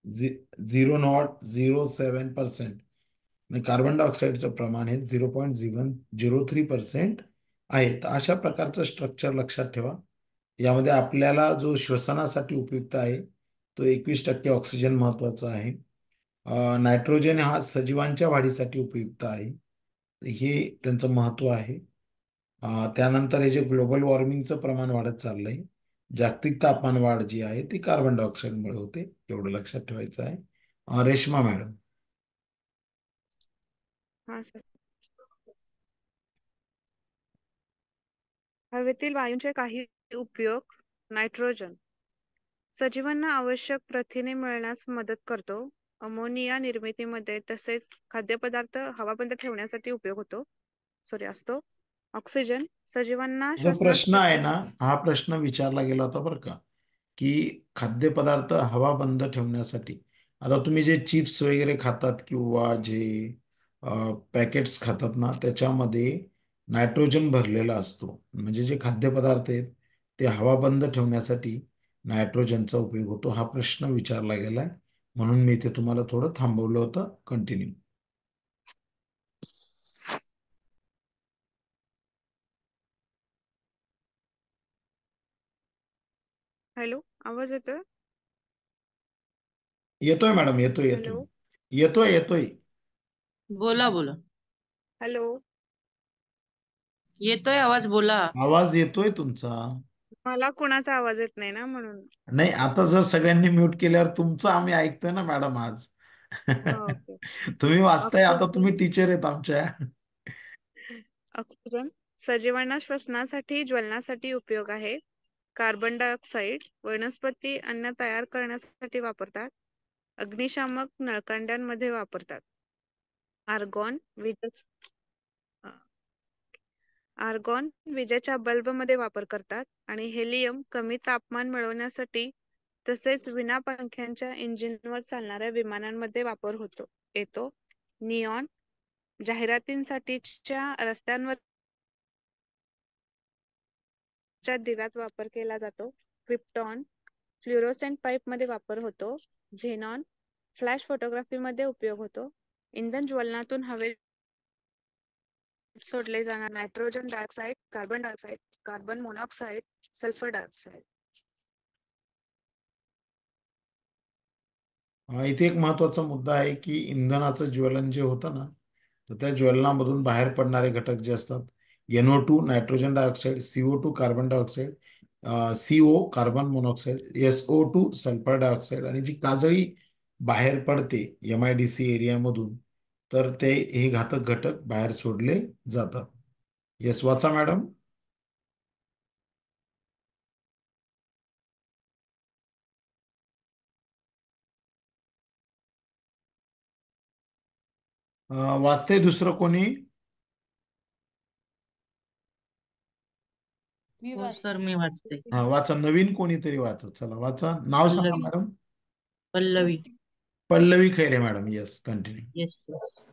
A: 0.07% आणि कार्बन डायऑक्साईडचं प्रमाण हे 0.03% आहे. तर अशा प्रकारचं स्ट्रक्चर लक्षात ठेवा. यामध्ये आपल्याला जो श्वसनासाठी उपयुक्त आहे तो 21% ऑक्सिजन महत्वाचा आहे. नायट्रोजन हा सजीवांच्या वाढीसाठी उपयुक्त आहे, हे त्यांचं महत्व आहे. त्यानंतर हे जे ग्लोबल वॉर्मिंगचं प्रमाण वाढत चाललंय, जागतिक तापमान वाढ जी आहे ती कार्बन डायऑक्साईडमुळे होते, एवढं लक्षात ठेवायचं आहे. रेश्मा मॅडम.
C: हा सर. हवेतील वायूंचे काही उपयोग. नायट्रोजन सजीवांना आवश्यक प्रथिने मिळण्यास मदत करतो. अमोनिया निर्मितीमध्ये तसेच खाद्यपदार्थ हवाबंद ठेवण्यासाठी उपयोग होतो, असतो. ऑक्सिजन सजीवांना
A: जो प्रश्न आहे
C: श्वसनासाठी.
A: ना, हा प्रश्न विचारला गेला होता बरं का, की खाद्यपदार्थ हवा बंद ठेवण्यासाठी, आता तुम्ही जे चिप्स वगैरे खातात किंवा जे पॅकेट्स खातात ना, त्याच्यामध्ये नायट्रोजन भरलेला असतो. म्हणजे जे खाद्यपदार्थ आहेत ते हवा बंद ठेवण्यासाठी नायट्रोजनचा उपयोग होतो. हा प्रश्न विचारला गेलाय, म्हणून मी इथे तुम्हाला थोडं थांबवलं होतं. कंटिन्यू.
C: हॅलो, आवाज येतोय?
A: येतोय मॅडम, येतोय येतोय
C: हॅलो.
A: येतोय येतोय.
B: बोला बोला.
C: हॅलो,
B: येतोय आवाज, बोला.
A: आवाज येतोय तुमचा.
C: मला कुणाचा आवाज येत नाही ना, म्हणून.
A: नाही, आता जर सगळ्यांनी म्यूट केल्यावर तुमचं आम्ही ऐकतोय ना मॅडम आज.
C: ओके.
A: तुम्ही वाचताय, आता
C: ऑक्सिजन
A: तुम्ही टीचर आहेत आमच्या.
C: ऑक्सिजन सजीवांना श्वसनासाठी, ज्वलनासाठी उपयोग आहे. कार्बन डायऑक्साईड वनस्पती अन्न तयार करण्यासाठी वापरतात. अग्निशामक नळकांड्यांमध्ये वापरतात.
E: आर्गॉन आर्गॉन विजेच्या बल्बमध्ये वापर करतात आणि हेलियम कमी तापमान मिळवण्यासाठी तसेच विना पंख्यांच्या इंजिनवर चालणाऱ्या विमानांमध्ये वापर येतो. निऑन जाहिरातींसाठीच्या रस्त्यांवरच्या दिव्यात वापर केला जातो. क्रिप्टॉन फ्लुरोसेंट पाईप मध्ये वापर होतो. झेनॉन फ्लॅश फोटोग्राफीमध्ये उपयोग होतो. इंधन ज्वलनातून हवेत सोडले जाणार nitrogen dioxide, carbon dioxide, carbon monoxide, sulphur dioxide.
A: इथे एक महत्वाचा मुद्दा आहे की इंधनाचं ज्वलन जे होतं ना, तर त्या ज्वलनामधून बाहेर पडणारे घटक जे असतात, NO2 nitrogen dioxide, CO2 carbon dioxide, CO carbon monoxide, SO2 sulphur dioxide, आणि जी काजळी बाहेर पडते MIDC एरियामधून, तर ते हे घातक घटक बाहेर सोडले जातात. येस, वाचा मॅडम. वाचते दुसरं कोणी?
F: हो सर, मी वाचते.
A: वाचा, नवीन कोणीतरी वाचा. चला वाचा, नाव सांगा
F: Pallavi.
A: Madam.
F: Pallavi.
A: Pallavi Khaire madam. Yes, continue.
F: Yes yes.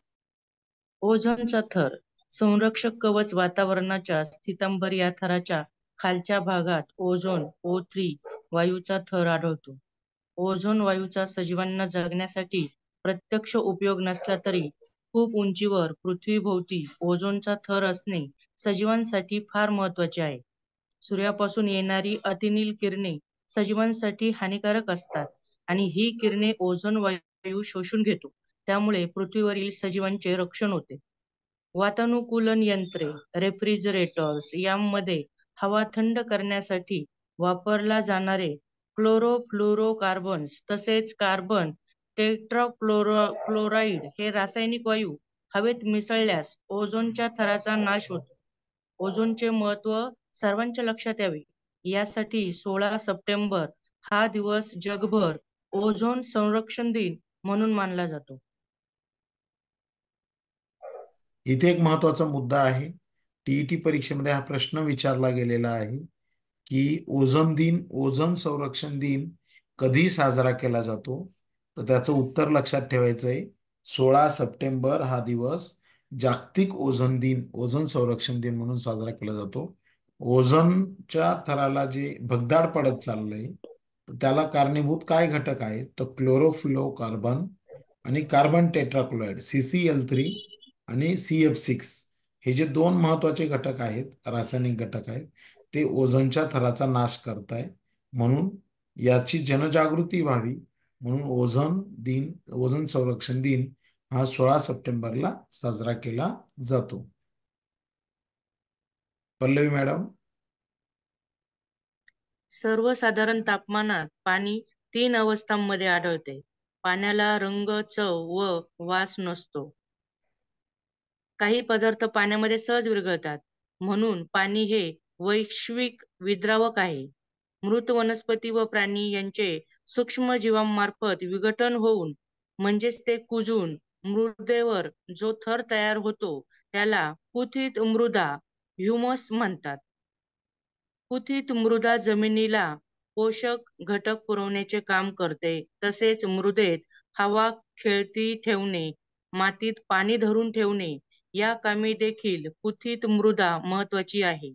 F: ओझोनचा थर संरक्षक कवच वातावरणाच्या स्थितंभर या थराच्या खालच्या भागात ओझोन O3 वायूचा थर आढळतो. ओझोन वायूचा सजीवांना जगण्यासाठी प्रत्यक्ष उपयोग नसला तरी खूप उंचीवर पृथ्वीभोवती ओझोनचा थर असणे सजीवांसाठी फार महत्वाचे आहे. सूर्यापासून येणारी अतिनील किरणे सजीवांसाठी हानिकारक असतात आणि ही किरणे ओझोन वायू शोषून घेतो. त्यामुळे पृथ्वीवरील सजीवांचे रक्षण होते. वातानुकूलन यंत्रे, रेफ्रिजरेटर्स यामध्ये हवा थंड करण्यासाठी वापरला जाणारे क्लोरोफ्लोरोकार्बन्स तसेच कार्बन टेट्राक्लोराइड हे रासायनिक वायू हवेत मिसळल्यास ओझोनच्या थराचा नाश होतो. ओझोनचे महत्त्व सर्वांच्या लक्षात यावे यासाठी 16 सप्टेंबर हा दिवस जगभर ओझोन संरक्षण दिन म्हणून मानला जातो.
A: इथे एक महत्वाचा मुद्दा आहे. TET परीक्षेमध्ये हा प्रश्न विचारला गेलेला आहे की ओझोन संरक्षण दिन कधी साजरा केला जातो. तर त्याचं उत्तर लक्षात ठेवायचं आहे. 16 सप्टेंबर हा दिवस जागतिक ओझोन संरक्षण दिन म्हणून साजरा केला जातो. ओझोनच्या थराला जे भगदाड पडत चाललंय, त्याला कारणीभूत काय घटक आहेत, तर क्लोरोफ्लोरोकार्बन आणि कार्बन टेट्राक्लोराइड CCl3 आणि CF6 हे जे दोन महत्वाचे घटक आहेत, रासायनिक घटक आहेत, ते ओझोनच्या थराचा नाश करताय. म्हणून याची जनजागृती व्हावी म्हणून ओझोन संरक्षण दिन हा 16 सप्टेंबरला साजरा केला जातो. पल्लवी मॅडम.
F: सर्वसाधारण तापमानात पाणी 3 अवस्थांमध्ये आढळते. पाण्याला रंग, चव व वास नसतो. काही पदार्थ पाण्यामध्ये सहज विरघळतात. म्हणून पाणी हे वैश्विक विद्रावक आहे. मृत वनस्पती व प्राणी यांचे सूक्ष्म जीवांमार्फत विघटन होऊन म्हणजेच ते कुजून मृदेवर जो थर तयार होतो त्याला कुथित मृदा ह्युमस म्हणतात. कुथित मृदा जमिनीला पोषक घटक पुरवण्याचे काम करते. तसेच मृदेत हवा खेळती ठेवणे, मातीत पाणी धरून ठेवणे या कामी देखील कुथित मृदा महत्वाची आहे.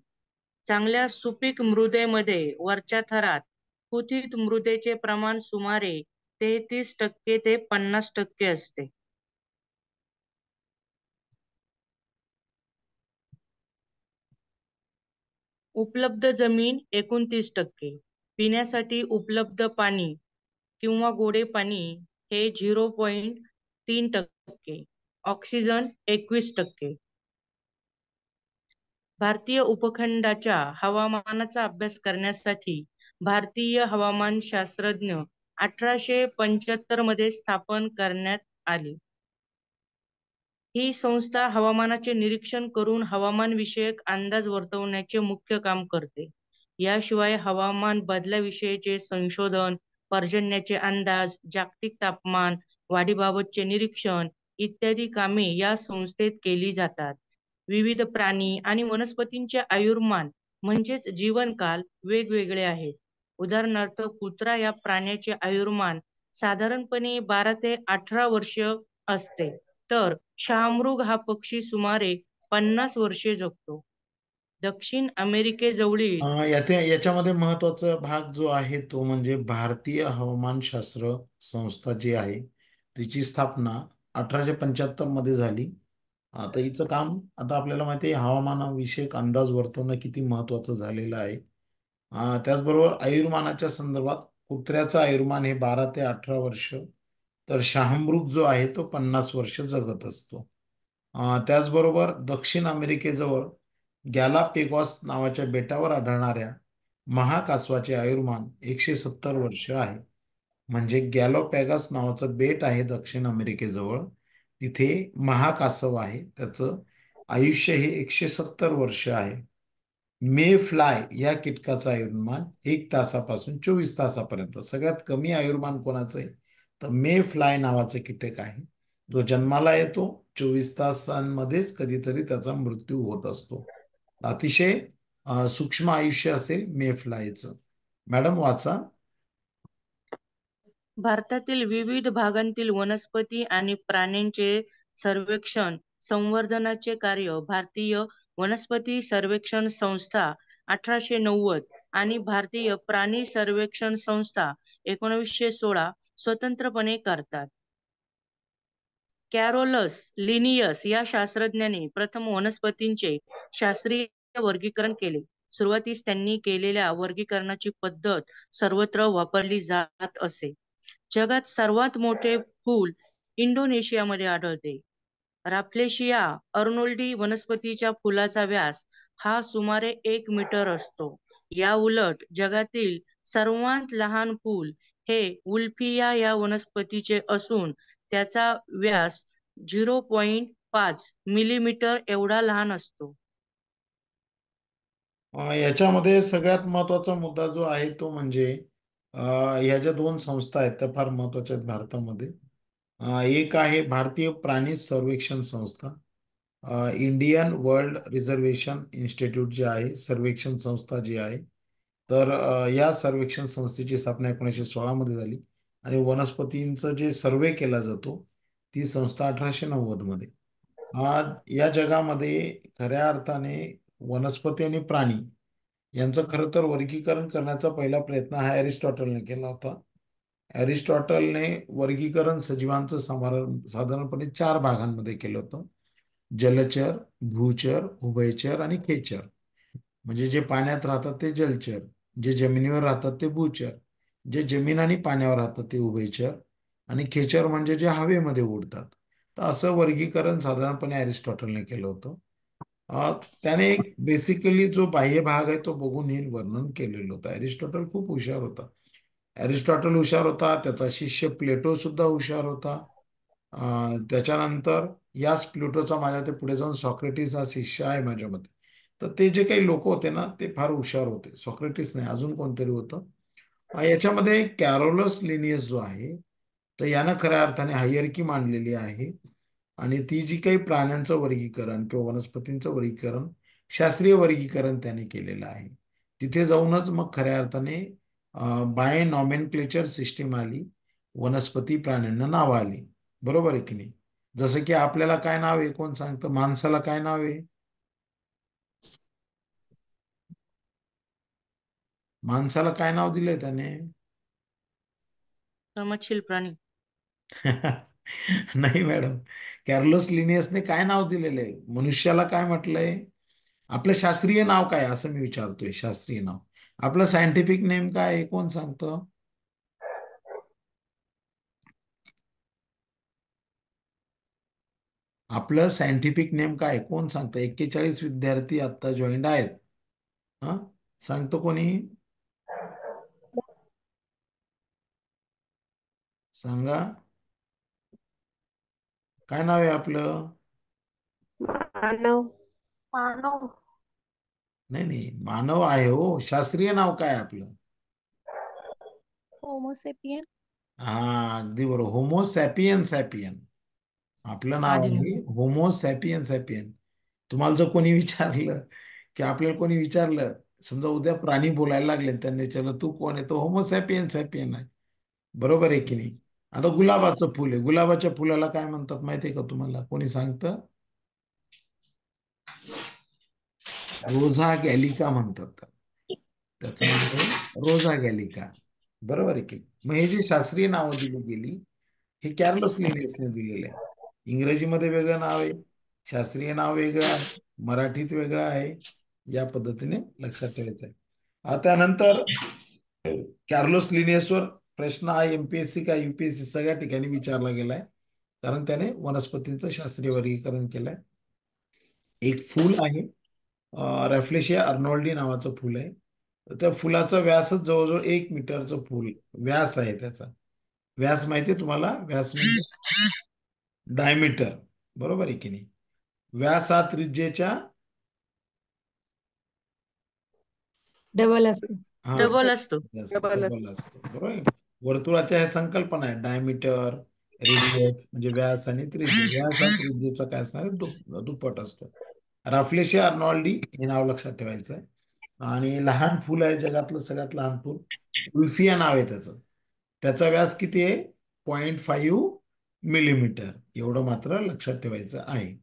F: चांगल्या सुपीक मृदेमध्ये वरच्या थरात कुथित मृदेचे प्रमाण सुमारे 33% ते 50% असते. उपलब्ध जमीन 29%, पिण्यासाठी उपलब्ध पाणी किंवा गोडे पाणी हे 0.3%, ऑक्सिजन 21%. भारतीय उपखंडाच्या हवामानाचा अभ्यास करण्यासाठी भारतीय हवामान शास्त्रज्ञ 1875 मध्ये स्थापन करण्यात आली. ही संस्था हवामानाचे निरीक्षण करून हवामान विषयक अंदाज वर्तवण्याचे मुख्य काम करते. याशिवाय हवामान बदलाविषयीचे संशोधन, पर्जन्याचे अंदाज, जागतिक तापमान वाढीबाबतचे निरीक्षण इत्यादी कामे या संस्थेत केली जातात. विविध प्राणी आणि वनस्पतींचे आयुर्मान म्हणजेच जीवनकाल वेगवेगळे आहेत. उदाहरणार्थ कुत्रा या प्राण्याचे आयुर्मान साधारणपणे 12 ते 18 वर्ष असते, तर शहामृग हा पक्षी सुमारे 50 वर्षे जगतो. दक्षिण अमेरिकेजवळील
A: याच्यामध्ये महत्वाचा भाग जो आहे तो म्हणजे भारतीय हवामानशास्त्र संस्था जी आहे तिची स्थापना 1875 मध्ये झाली. आता हिचं काम, आता आपल्याला माहिती आहे हवामानाविषयक अंदाज वर्तवणं किती महत्वाचं झालेलं आहे. त्याचबरोबर आयुर्मानाच्या संदर्भात कुत्र्याचं आयुर्मान हे 12 ते 18 वर्ष, तर शहामृग जो आहे तो 50 वर्ष जगत असतो. त्याचबरोबर दक्षिण अमेरिकेजवळ गॅलापेगॉस नावाच्या बेटावर आढळणाऱ्या महाकासवाचे आयुर्मान 170 वर्ष आहे. म्हणजे गॅलोपॅगस नावाचं बेट आहे दक्षिण अमेरिकेजवळ, तिथे महाकासव आहे, त्याचं आयुष्य हे 170 वर्ष आहे. मे फ्लाय या कीटकाचं आयुर्मान 1 तासापासून 24 तासापर्यंत. सगळ्यात कमी आयुर्मान कोणाचं आहे तर मे फ्लाय नावाचं कीटक आहे, जो जन्माला येतो 24 तासांमध्येच कधीतरी त्याचा मृत्यू होत असतो. अतिशय सूक्ष्म आयुष्य असेल मे फ्लायचं. मॅडम वाचा.
F: भारतातील विविध भागांतील वनस्पती आणि प्राण्यांचे सर्वेक्षण संवर्धनाचे कार्य भारतीय वनस्पती सर्वेक्षण संस्था 1890 आणि भारतीय प्राणी सर्वेक्षण संस्था 1916 स्वतंत्रपणे करतात. कॅरोलस लिनियस या शास्त्रज्ञाने प्रथम वनस्पतींचे शास्त्रीय वर्गीकरण केले. सुरुवातीस त्यांनी केलेल्या वर्गीकरणाची पद्धत सर्वत्र वापरली जात असे. जगात सर्वात मोठे फूल इंडोनेशियामध्ये आढळते. राफ्लेशिया अर्नोल्डी वनस्पतीच्या फुलाचा व्यास हा सुमारे 1 मीटर असतो. या उलट जगातील सर्वात लहान फूल हे वुल्फिया या वनस्पतीचे असून त्याचा व्यास 0.5 मिलीमीटर एवढा लहान असतो.
A: याच्यामध्ये सगळ्यात महत्वाचा मुद्दा जो आहे तो म्हणजे ह्या ज्या 2 संस्था आहेत त्या फार महत्वाच्या आहेत भारतामध्ये. एक आहे भारतीय प्राणी सर्वेक्षण संस्था, इंडियन वर्ल्ड रिझर्वेशन इन्स्टिट्यूट जे आहे, सर्वेक्षण संस्था जी आहे. तर या सर्वेक्षण संस्थेची स्थापना 1916 मध्ये झाली आणि वनस्पतींचं जे सर्वे केला जातो ती संस्था 1890 मध्ये. या जगामध्ये खऱ्या अर्थाने वनस्पती आणि प्राणी यांचं खरं तर वर्गीकरण करण्याचा पहिला प्रयत्न हा अरिस्टॉटलने केला होता. अरिस्टॉटलने वर्गीकरण सजीवांचं साधारणपणे 4 भागांमध्ये केलं होतं: जलचर, भूचर, उभयचर आणि खेचर. म्हणजे जे पाण्यात राहतात ते जलचर, जे जमिनीवर राहतात ते भूचर, जे जमीन आणि पाण्यावर राहतात ते उभयचर, आणि खेचर म्हणजे जे हवेमध्ये उडतात. तर असं वर्गीकरण साधारणपणे अरिस्टॉटलने केलं होतं. त्याने एक बेसिकली जो बाह्य भाग आहे तो बघून हे वर्णन केलेलं होतं. अरिस्टॉटल खूप हुशार होता. अरिस्टॉटल हुशार होता, त्याचा शिष्य प्लेटो सुद्धा हुशार होता. त्याच्यानंतर याच प्लुटोचा माझ्या ते पुढे जाऊन सॉक्रेटिस हा शिष्य आहे माझ्या मते. तर ते जे काही लोक होते ना ते फार हुशार होते. सॉक्रेटिस नाही, अजून कोणतरी होतं. याच्यामध्ये कॅरोलस लिनियस जो आहे तर यानं खऱ्या अर्थाने हायरकी मांडलेली आहे आणि ती जी काही प्राण्यांचं वर्गीकरण किंवा वनस्पतींचं वर्गीकरण, शास्त्रीय वर्गीकरण त्याने केलेलं आहे. तिथे जाऊनच मग खऱ्या अर्थाने बाय नॉमेनक्लेचर सिस्टीम आली, वनस्पती प्राण्यांना नावं आली. बरोबर आहे की नाही? जसं की आपल्याला काय नाव आहे, कोण सांगतं? माणसाला काय नाव आहे? माणसाला काय नाव दिलंय त्याने?
F: समजशील प्राणी.
A: नाही मॅडम, कॅर्लोस लिनियसने काय नाव दिलेलं आहे? मनुष्याला काय म्हटलंय? आपलं शास्त्रीय नाव काय असं मी विचारतोय. शास्त्रीय नाव आपलं सायंटिफिक नेम काय आहे, कोण सांगतं? आपलं सायंटिफिक नेम काय, कोण सांगतं? 41 विद्यार्थी आता जॉईंड आहेत. हा, सांगतो कोणी? सांगा, काय नाव आहे आपलं?
E: मानव. मानव.
A: नाही नाही, मानव आहे हो. शास्त्रीय नाव काय आहे आपलं?
C: होमोसेपियन.
A: हा, अगदी बरोबर, होमो सॅपियन. सॅपियन आपलं नाव आहे
F: आदिम.
A: Homo sapien sapien. तुम्हाला जर कोणी विचारलं की आपल्याला कोणी विचारलं, समजा उद्या प्राणी बोलायला लागले, त्यांनी विचारलं तू कोण आहे, तो होमो सॅपियन सॅपियन आहे. बरोबर आहे की नाही? आता गुलाबाचं फुल आहे, गुलाबाच्या फुलाला काय म्हणतात माहिती आहे का तुम्हाला? कोणी सांगतं? रोझा गॅलिका म्हणतात. त्याचं नाव आहे रोझा गॅलिका. बरोबर आहे की नाही? मग हे जे शास्त्रीय नावं दिली गेली, हे कॅर्लोस लिनियसने दिलेलं आहे. इंग्रजीमध्ये वेगळं नाव आहे, शास्त्रीय नाव वेगळं आहे, मराठीत वेगळं आहे. या पद्धतीने लक्षात ठेवायचं आहे. आता त्यानंतर कॅर्लोस लिनियसवर प्रश्न हा एमपीएससी का युपीएससी सगळ्या ठिकाणी विचारला गेलाय, कारण त्याने वनस्पतींचं शास्त्रीय वर्गीकरण केलंय. एक फूल आहे, रॅफ्लेशिया अर्नोल्डी नावाचं फूल आहे. तर त्या फुलाचा व्यासच जवळजवळ 1 मीटरचं फूल व्यास आहे त्याचा. व्यास माहिती आहे तुम्हाला? व्यास म्हणजे डायमीटर. बरोबर आहे की नाही? व्यास हा त्रिज्येच्या
B: डबल असतो.
A: हा
F: डबल असतो.
A: डबल असतो. बरोबर आहे? वर्तुळाच्या ह्या संकल्पना आहे, डायमीटर, रेडियस म्हणजे व्यास आणि त्रिज्या. व्यास हा त्रिज्येचा काय असणार आहे? दुप्पट असतो. राफ्लेशिया अर्नॉल्डी हे नाव लक्षात ठेवायचं आहे. आणि लहान फूल आहे, जगातलं सगळ्यात लहान फूल, उल्फिया नाव आहे त्याचं. त्याचा व्यास किती आहे? 0.5 मिलीमीटर. एवढं मात्र लक्षात ठेवायचं आहे.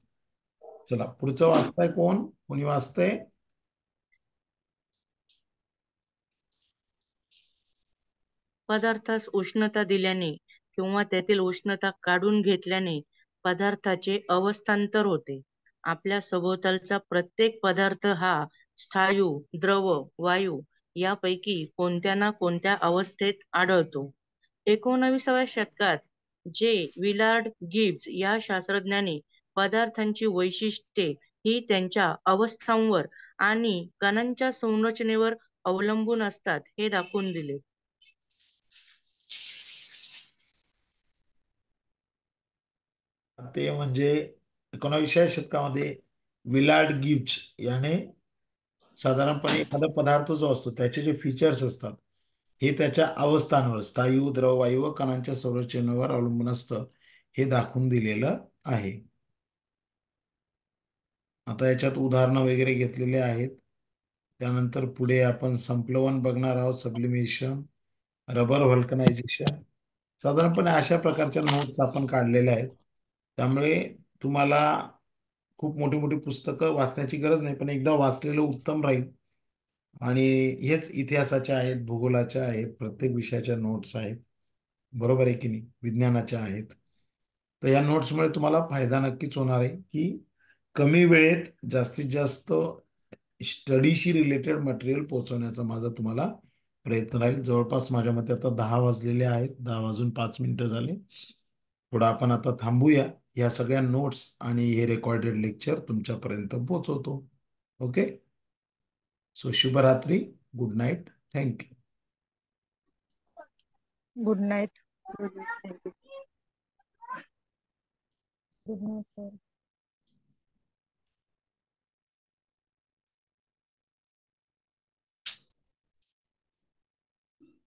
A: चला पुढचं वाचताय कोण? कोणी वाचतंय?
F: पदार्थास उष्णता दिल्याने किंवा त्यातील उष्णता काढून घेतल्याने पदार्थाचे अवस्थांतर होते. आपल्या सभोवतालचा प्रत्येक पदार्थ हा स्थायू, द्रव, वायू यापैकी कोणत्या ना कोणत्या अवस्थेत आढळतो. 19व्या शतकात जे विलार्ड गिब्स या शास्त्रज्ञाने पदार्थांची वैशिष्ट्ये ही त्यांच्या अवस्थांवर आणि कणांच्या संरचनेवर अवलंबून असतात हे दाखवून दिले.
A: ते म्हणजे 19व्या शतकामध्ये विलार्ड गिब्स याने साधारणपणे एखादा पदार्थ जो असतो त्याचे जे फीचर्स असतात हे त्याच्या अवस्थांवर, स्थायू, द्रव, वायू व कणांच्या संरचनेवर अवलंबून असतं हे दाखवून दिलेलं आहे. आता याच्यात उदाहरणं वगैरे घेतलेले आहेत. त्यानंतर पुढे आपण संप्लवन बघणार आहोत, सब्लिमेशन, रबर व्हल्कनायझेशन. साधारणपणे अशा प्रकारच्या नोट्स आपण काढलेल्या आहेत. त्यामुळे तुम्हाला खूप मोठी मोठी पुस्तकं वाचण्याची गरज नाही, पण एकदा वाचलेलं उत्तम राहील. आणि हेच इतिहासाच्या आहेत, भूगोलाच्या आहेत, प्रत्येक विषयाच्या नोट्स आहेत. बरोबर आहे की नाही? विज्ञानाच्या आहेत. तर या नोट्समुळे तुम्हाला फायदा नक्कीच होणार आहे, की कमी वेळेत जास्तीत जास्त स्टडीशी रिलेटेड मटेरियल पोहोचवण्याचा माझा तुम्हाला प्रयत्न राहील. जवळपास माझ्या मते आता 10 वाजलेले आहेत, 10 वाजून 5 मिनिटं झाले. थोडं आपण आता थांबूया. या सगळ्या नोट्स आणि हे रेकॉर्डेड लेक्चर तुमच्यापर्यंत पोहोचवतो. ओके, सो शुभरात्री, good night, thank you.
B: Good night. Good night sir.